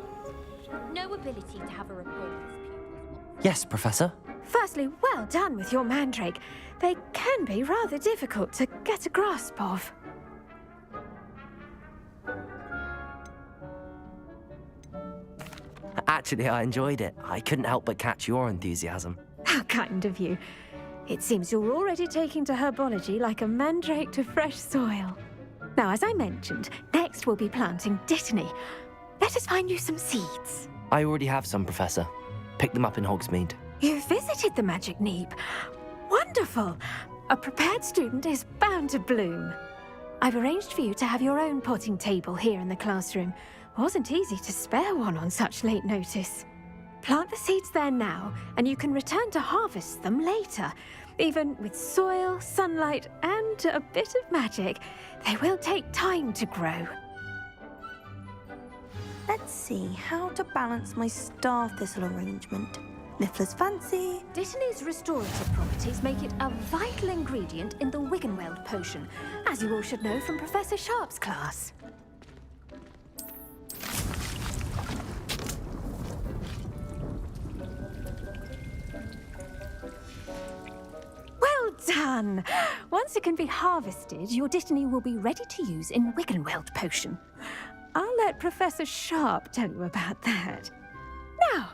No ability to have a rapport with his pupils. Yes, Professor. Firstly, well done with your mandrake. They can be rather difficult to get a grasp of. Actually, I enjoyed it. I couldn't help but catch your enthusiasm. How kind of you. It seems you're already taking to herbology like a mandrake to fresh soil. Now, as I mentioned, next we'll be planting dittany. Let us find you some seeds. I already have some, Professor. Picked them up in Hogsmeade. You visited the Magic Neep. Wonderful. A prepared student is bound to bloom. I've arranged for you to have your own potting table here in the classroom. Wasn't easy to spare one on such late notice. Plant the seeds there now, and you can return to harvest them later. Even with soil, sunlight, and a bit of magic, they will take time to grow. Let's see how to balance my star thistle arrangement. Niffler's fancy. Dittany's restorative properties make it a vital ingredient in the Wiggenweld potion, as you all should know from Professor Sharp's class. Well done! Once it can be harvested, your dittany will be ready to use in Wiggenweld potion. I'll let Professor Sharp tell you about that. Now,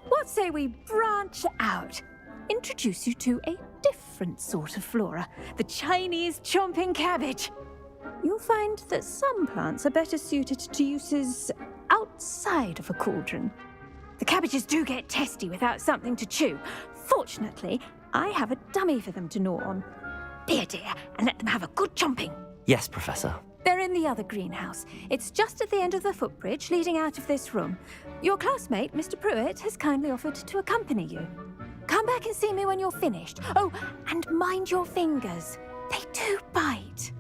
what say we branch out? Introduce you to a different sort of flora, the Chinese chomping cabbage. You'll find that some plants are better suited to uses outside of a cauldron. The cabbages do get testy without something to chew. Fortunately, I have a dummy for them to gnaw on. Be a dear and let them have a good chomping. Yes, Professor. They're in the other greenhouse. It's just at the end of the footbridge leading out of this room. Your classmate, Mr. Pruitt, has kindly offered to accompany you. Come back and see me when you're finished. Oh, and mind your fingers. They do bite.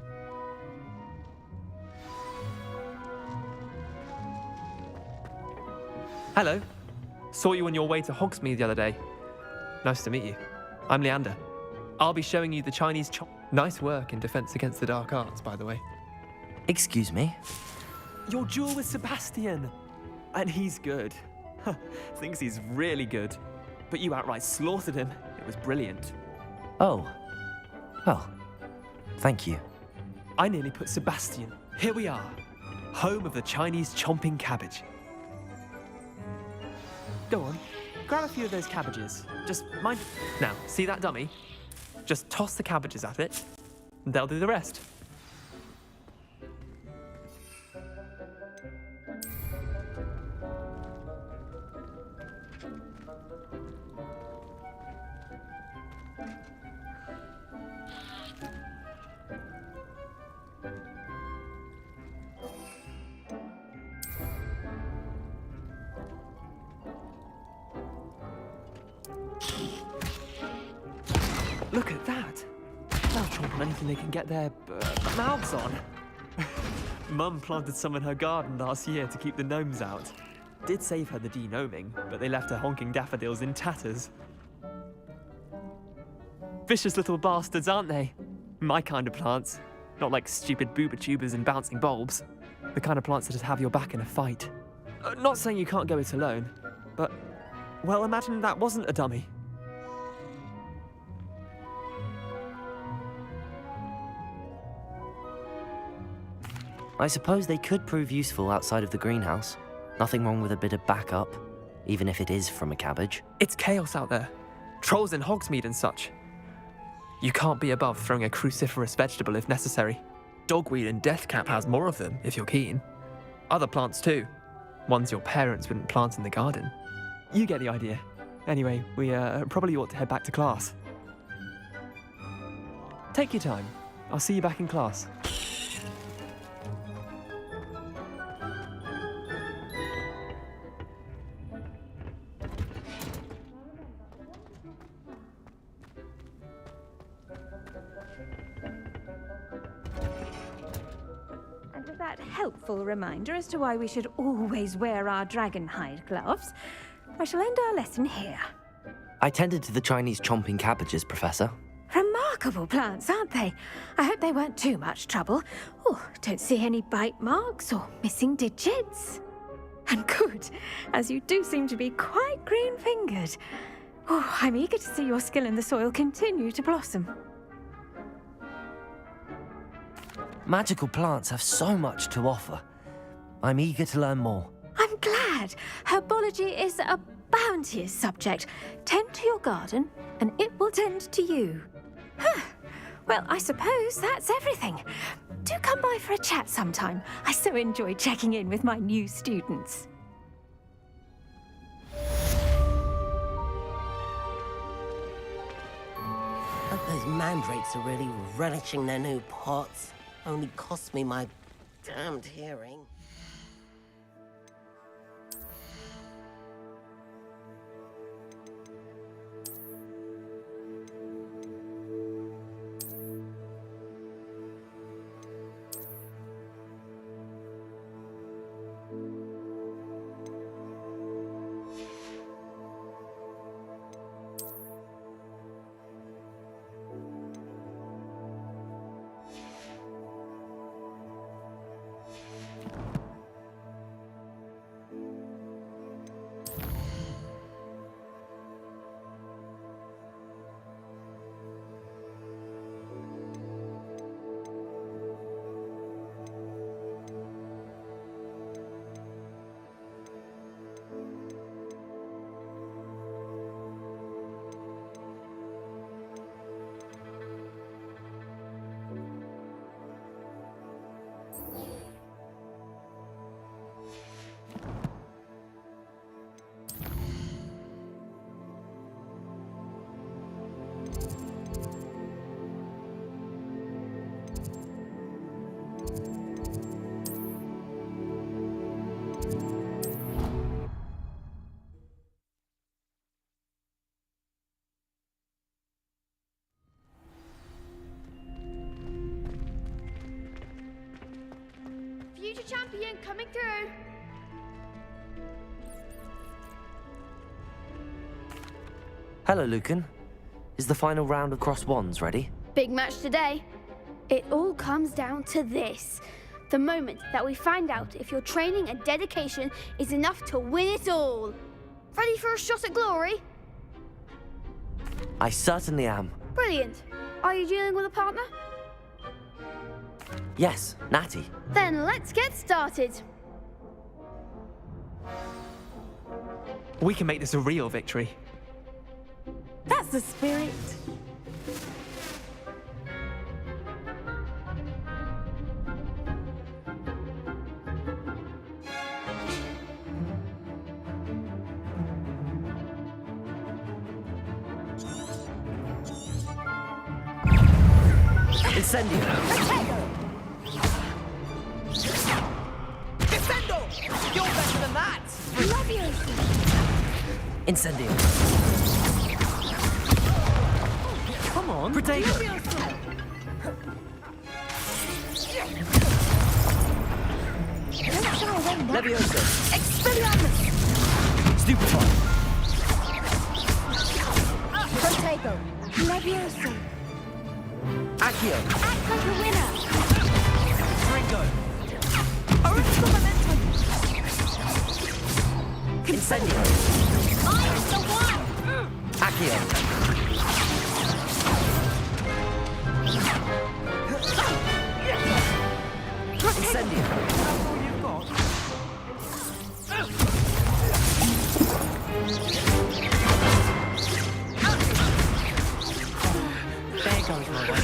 Hello. Saw you on your way to Hogsmeade the other day. Nice to meet you. I'm Leander. I'll be showing you the Chinese Nice work in Defense Against the Dark Arts, by the way. Excuse me? Your duel with Sebastian. And he's good. Thinks he's really good. But you outright slaughtered him. It was brilliant. Oh. Well, thank you. I nearly put Sebastian. Here we are, home of the Chinese chomping cabbage. Go on, grab a few of those cabbages. Just mind. Now, see that dummy? Just toss the cabbages at it, and they'll do the rest. Look at that! They'll chomp on anything they can get their mouths on. Mum planted some in her garden last year to keep the gnomes out. Did save her the denoming, but they left her honking daffodils in tatters. Vicious little bastards, aren't they? My kind of plants. Not like stupid booba tubers and bouncing bulbs. The kind of plants that just have your back in a fight. Not saying you can't go it alone, but, well, imagine that wasn't a dummy. I suppose they could prove useful outside of the greenhouse. Nothing wrong with a bit of backup, even if it is from a cabbage. It's chaos out there. Trolls in Hogsmeade and such. You can't be above throwing a cruciferous vegetable if necessary. Dogweed and deathcap has more of them, if you're keen. Other plants too. Ones your parents wouldn't plant in the garden. You get the idea. Anyway, we probably ought to head back to class. Take your time. I'll see you back in class. And with that helpful reminder as to why we should always wear our dragon hide gloves, I shall end our lesson here. I tended to the Chinese chomping cabbages, Professor. Remarkable plants, aren't they? I hope they weren't too much trouble. Oh, don't see any bite marks or missing digits. And good, as you do seem to be quite green-fingered. Oh, I'm eager to see your skill in the soil continue to blossom. Magical plants have so much to offer. I'm eager to learn more. I'm glad. Herbology is a bounteous subject. Tend to your garden, and it will tend to you. Huh. Well, I suppose that's everything. Do come by for a chat sometime. I so enjoy checking in with my new students. Hope those mandrakes are really relishing their new pots. Only cost me my damned hearing. Future champion coming through. Hello, Lucan. Is the final round of cross wands ready? Big match today. It all comes down to this. The moment that we find out if your training and dedication is enough to win it all. Ready for a shot at glory? I certainly am. Brilliant. Are you dealing with a partner? Yes, Natty. Then let's get started. We can make this a real victory. That's the spirit. Incendio! Defendo! You're better than that! Incendio! Come on! Protego! Levioso! Expelliarmus! Stupefy! Protego! Levioso! Accio! Act like a winner! Ringo! Original momentum! Incendio! I'm the one! Accio! Incendio! There goes my way.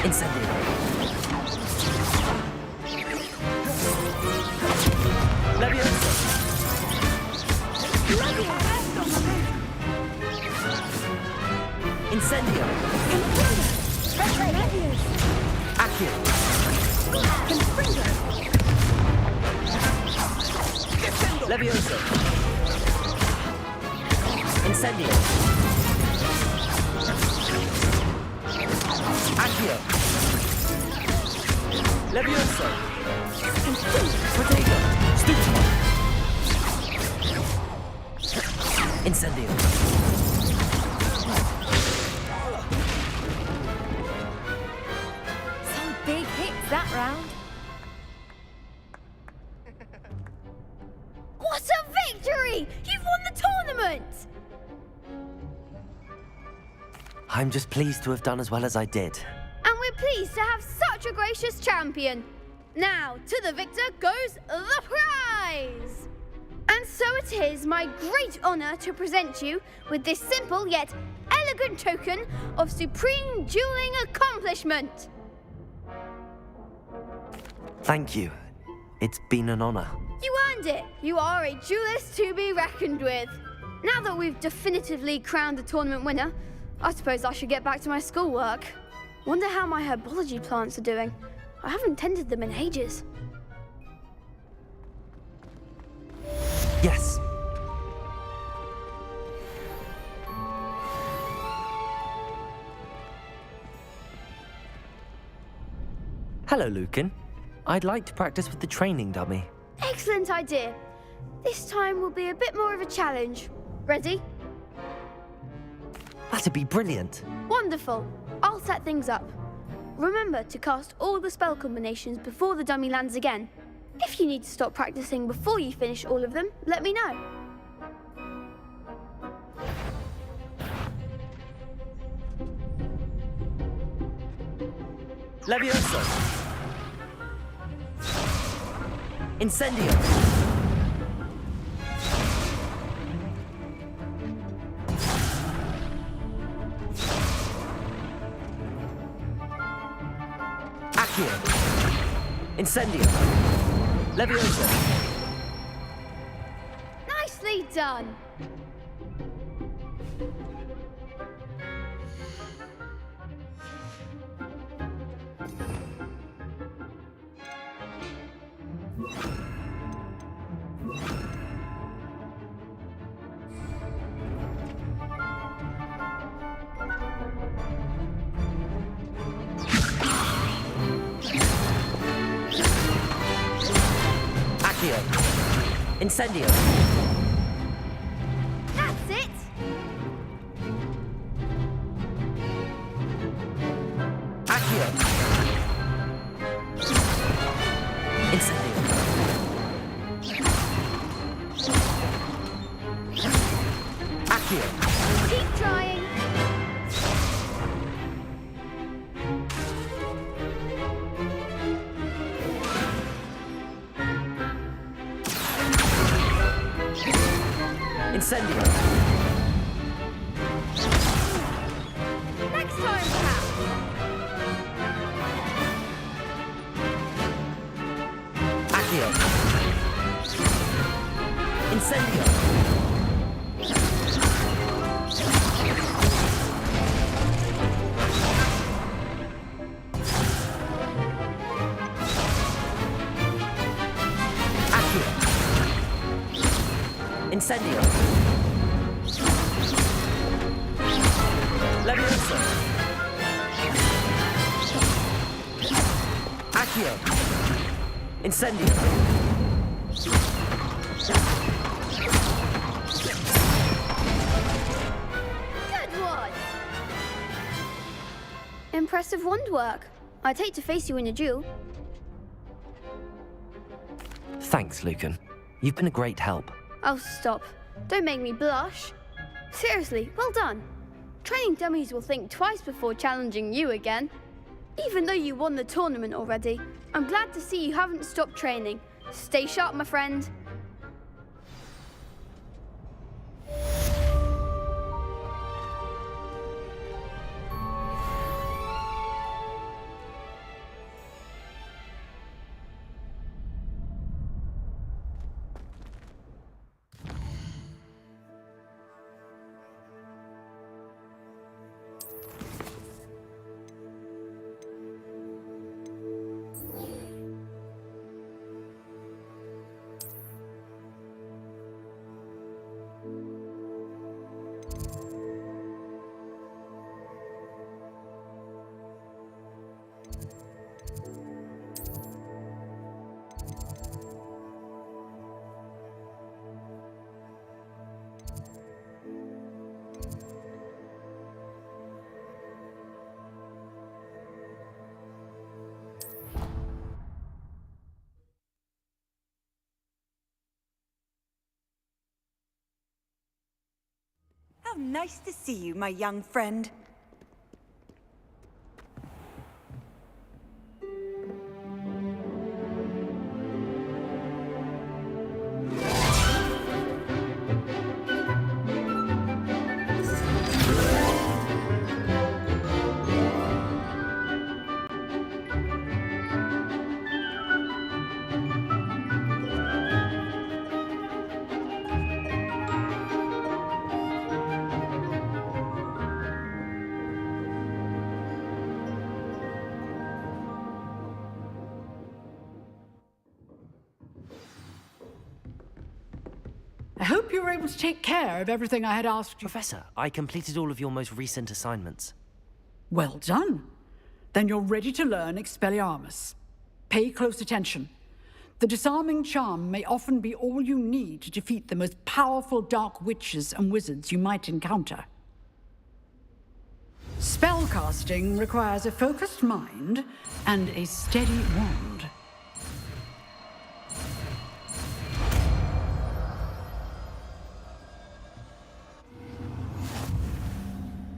Incendio! Levioso! Incendio! Accio! Levioso! Incendio! Accio! Levioso! Protego! Stupefy! Incendio! Some big hits that round. What a victory! You've won the tournament! I'm just pleased to have done as well as I did. And we're pleased to have such a gracious champion. Now, to the victor goes the prize! And so it is my great honor to present you with this simple yet elegant token of supreme dueling accomplishment. Thank you. It's been an honor. You earned it. You are a duelist to be reckoned with. Now that we've definitively crowned the tournament winner, I suppose I should get back to my schoolwork. Wonder how my herbology plants are doing. I haven't tended them in ages. Yes. Hello, Lucan. I'd like to practice with the training dummy. Excellent idea. This time will be a bit more of a challenge. Ready? That'd be brilliant. Wonderful. I'll set things up. Remember to cast all the spell combinations before the dummy lands again. If you need to stop practicing before you finish all of them, let me know. Levioso! Incendio! Accio! Incendio! Levioso! Nicely done. Accio! Incendio! That's it. Accio! Incendio! Accio! Incendio. Next time, perhaps. Accio. Incendio. Accio. Incendio. Leviosa. Accio. Incendio. Good one. Impressive wand work. I'd hate to face you in a duel. Thanks, Lucan. You've been a great help. Oh, stop. Don't make me blush. Seriously, well done. Training dummies will think twice before challenging you again. Even though you won the tournament already, I'm glad to see you haven't stopped training. Stay sharp, my friend. How nice to see you, my young friend. I hope you were able to take care of everything I had asked you. Professor, I completed all of your most recent assignments. Well done. Then you're ready to learn Expelliarmus. Pay close attention. The disarming charm may often be all you need to defeat the most powerful dark witches and wizards you might encounter. Spellcasting requires a focused mind and a steady wand.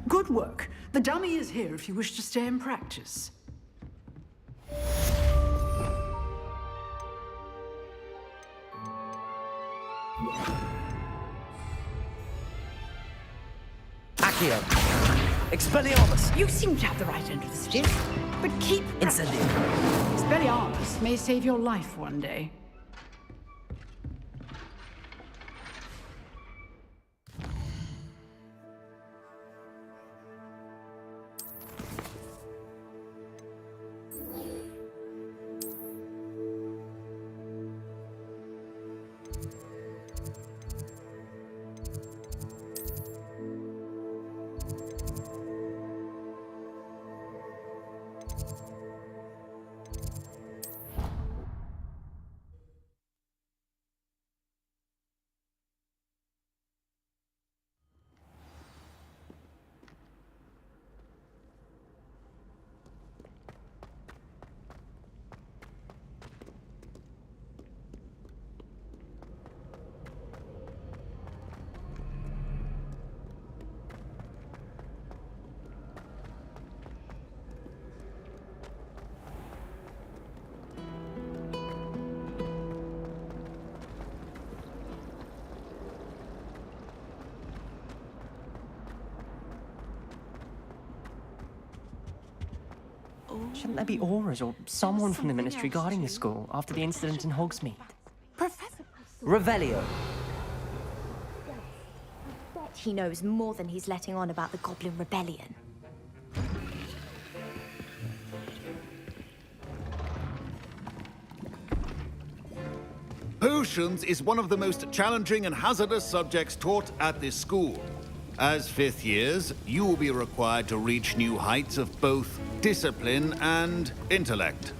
Good work. The dummy is here if you wish to stay and practice. Accio. Expelliarmus. You seem to have the right end of the stick, but keep Incendio. Expelliarmus may save your life one day. Shouldn't there be auras or someone from the Ministry guarding the school after the incident in Hogsmeade? Revelio. Bet he knows more than he's letting on about the Goblin Rebellion. Potions is one of the most challenging and hazardous subjects taught at this school. As fifth years, you will be required to reach new heights of both discipline and intellect.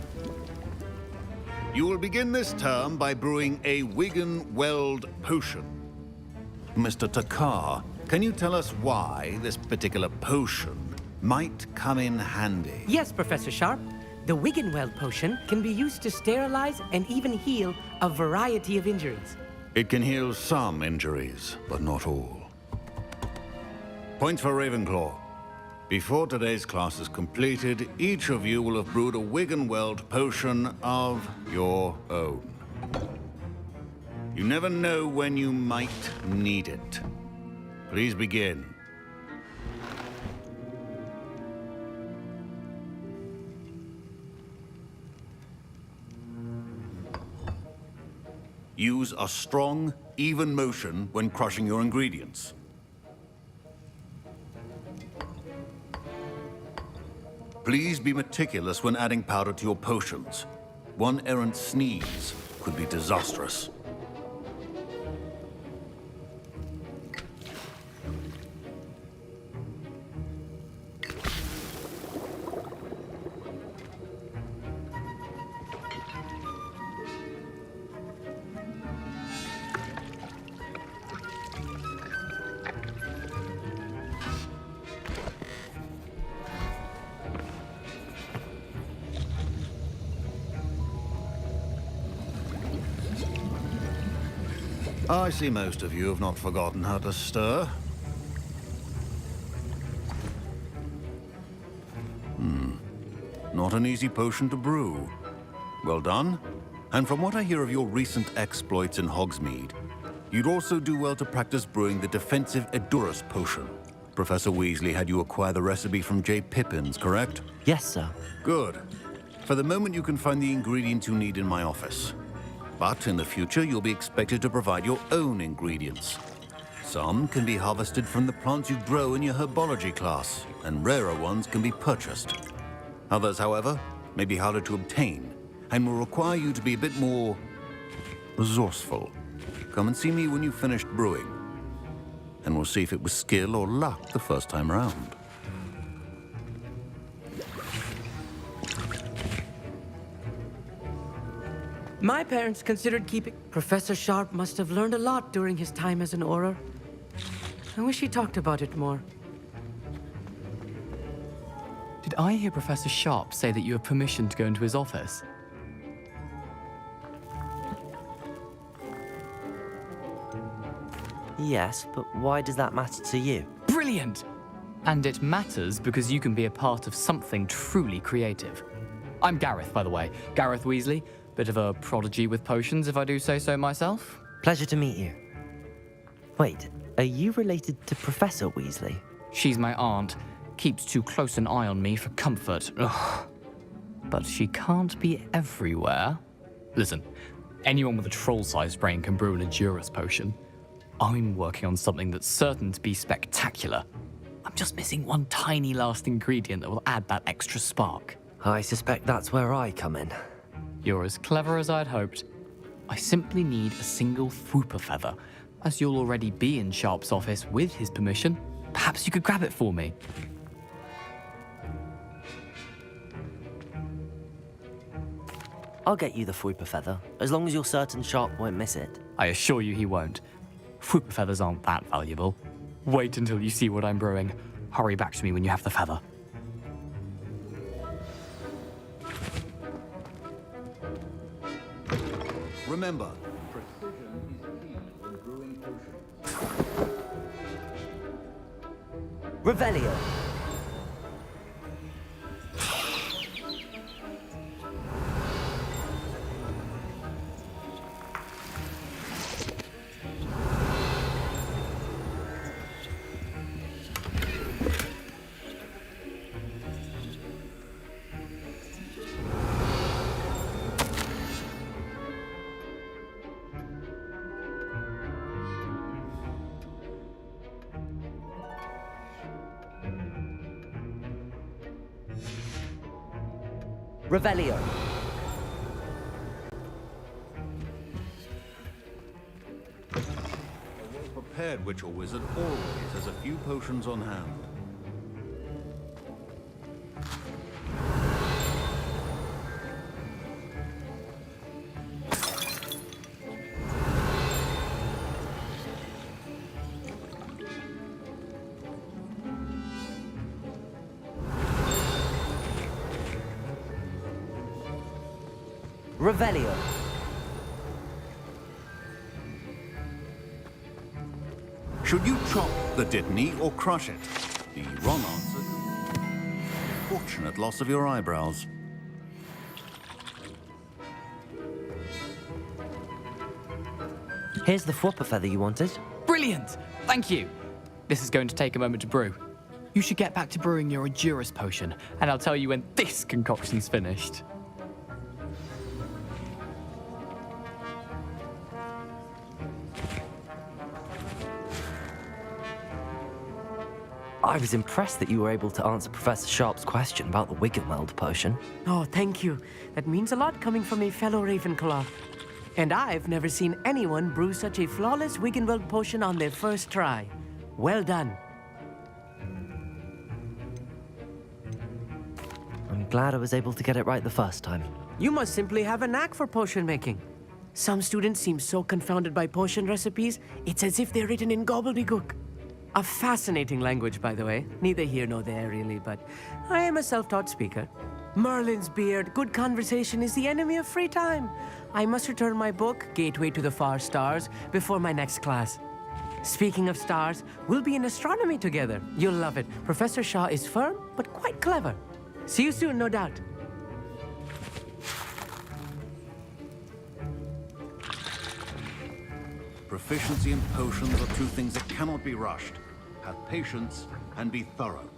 You will begin this term by brewing a Wiggenweld potion. Mr. Takar, can you tell us why this particular potion might come in handy? Yes, Professor Sharp. The Wiggenweld potion can be used to sterilize and even heal a variety of injuries. It can heal some injuries, but not all. Points for Ravenclaw. Before today's class is completed, each of you will have brewed a Wiggenweld potion of your own. You never know when you might need it. Please begin. Use a strong, even motion when crushing your ingredients. Please be meticulous when adding powder to your potions. One errant sneeze could be disastrous. I see most of you have not forgotten how to stir. Not an easy potion to brew. Well done. And from what I hear of your recent exploits in Hogsmeade, you'd also do well to practice brewing the defensive Edurus potion. Professor Weasley had you acquire the recipe from J. Pippin's, correct? Yes, sir. Good. For the moment, you can find the ingredients you need in my office. But in the future, you'll be expected to provide your own ingredients. Some can be harvested from the plants you grow in your herbology class, and rarer ones can be purchased. Others, however, may be harder to obtain, and will require you to be a bit more resourceful. Come and see me when you've finished brewing, and we'll see if it was skill or luck the first time around. My parents considered keeping... Professor Sharp must have learned a lot during his time as an Auror. I wish he talked about it more. Did I hear Professor Sharp say that you have permission to go into his office? Yes, but why does that matter to you? Brilliant! And it matters because you can be a part of something truly creative. I'm Gareth, by the way. Gareth Weasley. Bit of a prodigy with potions, if I do say so myself. Pleasure to meet you. Wait, are you related to Professor Weasley? She's my aunt. Keeps too close an eye on me for comfort. Ugh. But she can't be everywhere. Listen, anyone with a troll-sized brain can brew an Edurus potion. I'm working on something that's certain to be spectacular. I'm just missing one tiny last ingredient that will add that extra spark. I suspect that's where I come in. You're as clever as I'd hoped. I simply need a single Fwooper feather. As you'll already be in Sharp's office with his permission, perhaps you could grab it for me. I'll get you the Fwooper feather, as long as you're certain Sharp won't miss it. I assure you he won't. Fwooper feathers aren't that valuable. Wait until you see what I'm brewing. Hurry back to me when you have the feather. Remember, precision is key when brewing potions. Revelio. Revelio. A well-prepared witch or wizard always has a few potions on hand. Revelio. Should you chop the Dittany or crush it? The wrong answer. Fortunate loss of your eyebrows. Here's the Fwopper feather you wanted. Brilliant! Thank you. This is going to take a moment to brew. You should get back to brewing your Endurus potion, and I'll tell you when this concoction's finished. I was impressed that you were able to answer Professor Sharp's question about the Wiggenweld potion. Oh, thank you. That means a lot coming from a fellow Ravenclaw. And I've never seen anyone brew such a flawless Wiggenweld potion on their first try. Well done. I'm glad I was able to get it right the first time. You must simply have a knack for potion making. Some students seem so confounded by potion recipes, it's as if they're written in gobbledygook. A fascinating language, by the way. Neither here nor there, really, but I am a self-taught speaker. Merlin's beard, good conversation is the enemy of free time. I must return my book, Gateway to the Far Stars, before my next class. Speaking of stars, we'll be in astronomy together. You'll love it. Professor Shaw is firm, but quite clever. See you soon, no doubt. Proficiency in potions are two things that cannot be rushed. Have patience and be thorough.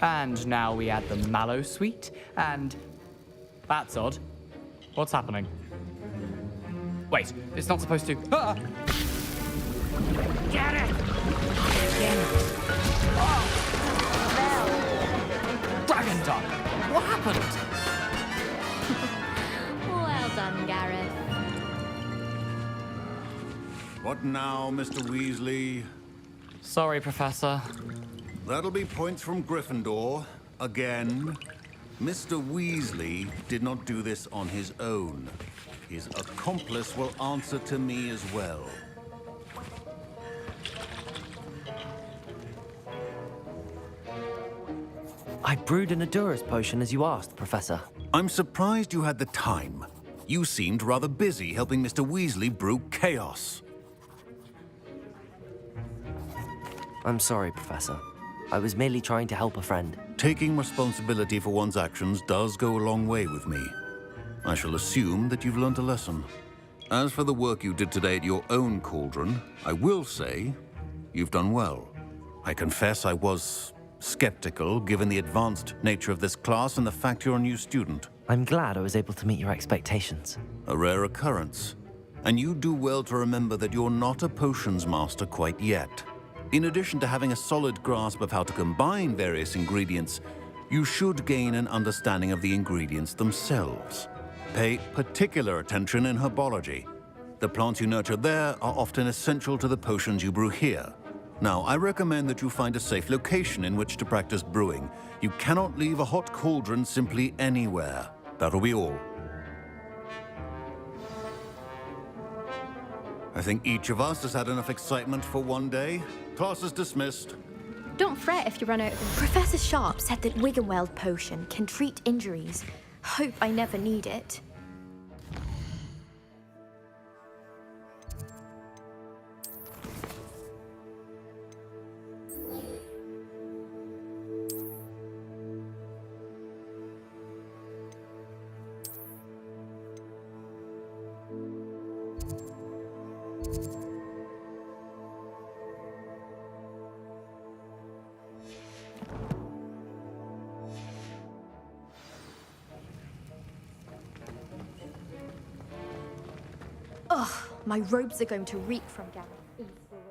And now we add the mallow sweet, and... That's odd. What's happening? Wait, it's not supposed to... Ah! Get it! Dragon Duck! What happened? Well done, Gareth. What now, Mr. Weasley? Sorry, Professor. That'll be points from Gryffindor. Again. Mr. Weasley did not do this on his own. His accomplice will answer to me as well. I brewed an Endurus potion as you asked, Professor. I'm surprised you had the time. You seemed rather busy helping Mr. Weasley brew chaos. I'm sorry, Professor. I was merely trying to help a friend. Taking responsibility for one's actions does go a long way with me. I shall assume that you've learned a lesson. As for the work you did today at your own cauldron, I will say you've done well. I confess I was skeptical, given the advanced nature of this class and the fact you're a new student. I'm glad I was able to meet your expectations. A rare occurrence. And you do well to remember that you're not a potions master quite yet. In addition to having a solid grasp of how to combine various ingredients, you should gain an understanding of the ingredients themselves. Pay particular attention in herbology. The plants you nurture there are often essential to the potions you brew here. Now, I recommend that you find a safe location in which to practice brewing. You cannot leave a hot cauldron simply anywhere. That'll be all. I think each of us has had enough excitement for one day. Class is dismissed. Don't fret if you run out of them. Professor Sharp said that Wiggenweld potion can treat injuries. Hope I never need it. Ugh, my robes are going to reek from gathering inspiration.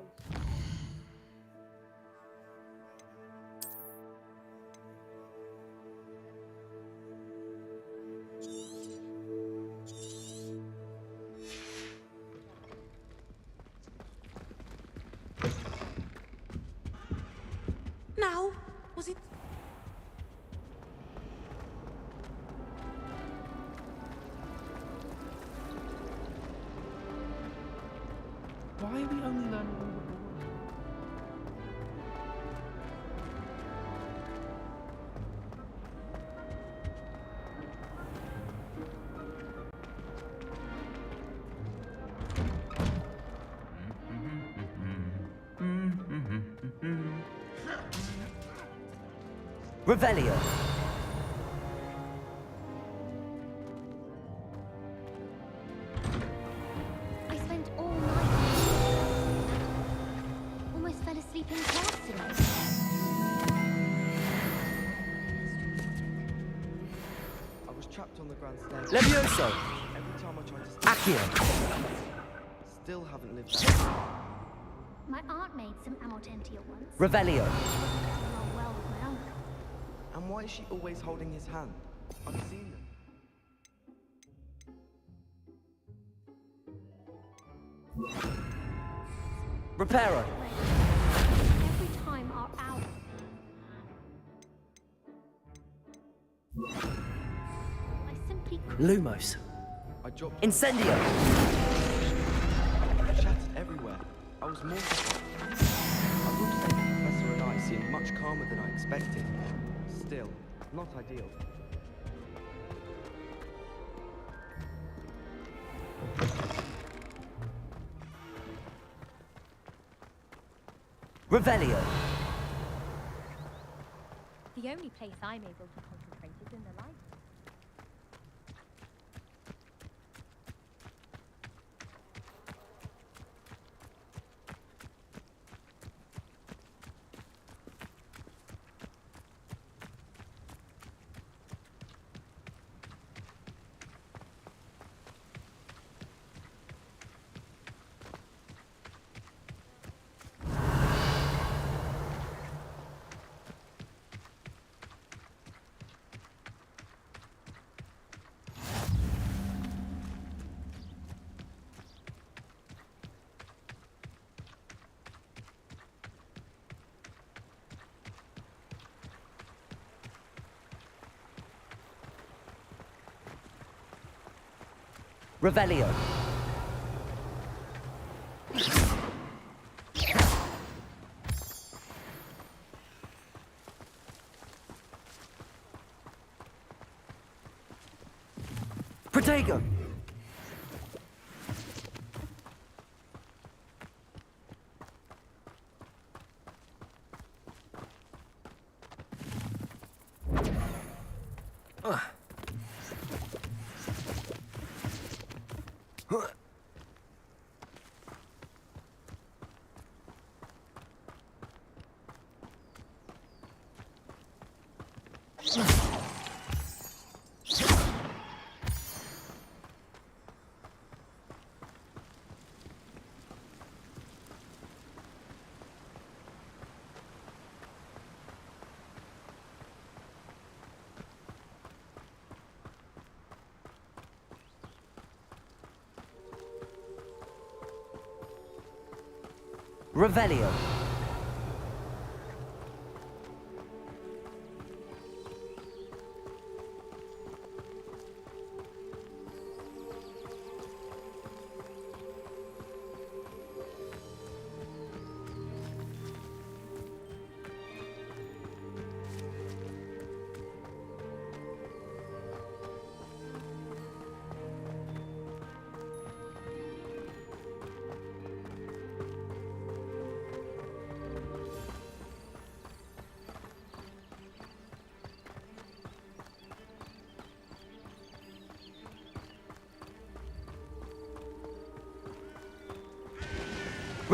Now, was it? Why are we only learning all the boring? Revelio. I spent all night. Almost fell asleep in class today. I was trapped on the grand staircase. Levioso. Every time I tried to stop, Accio. still haven't lived that. My aunt made some Amortentia once. Revelio. Oh, well with my uncle. And why is she always holding his hand? I've seen them. Reparo. Every time our owl. I simply Lumos. I dropped Incendio. shattered everywhere. I was mortified. I would say the Professor and I seemed much calmer than I expected. Still, not ideal. Revelio. The only place I'm able to concentrate is in the library. Revelio. Protego. Revelio.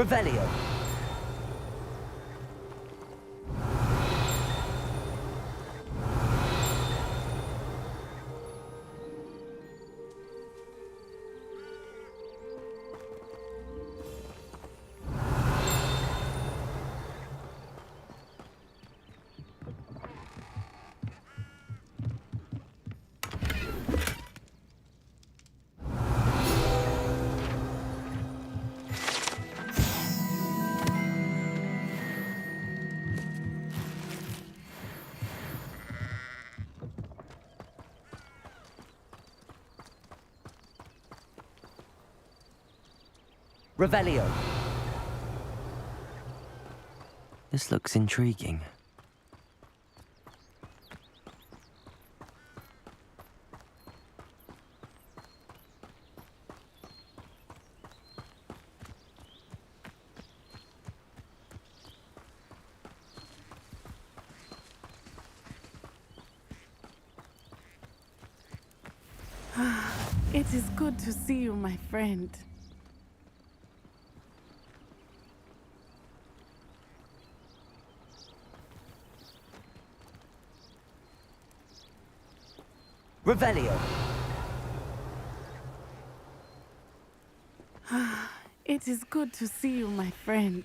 Revelio. Revelio. This looks intriguing. It is good to see you, my friend. Revelio. It is good to see you, my friend.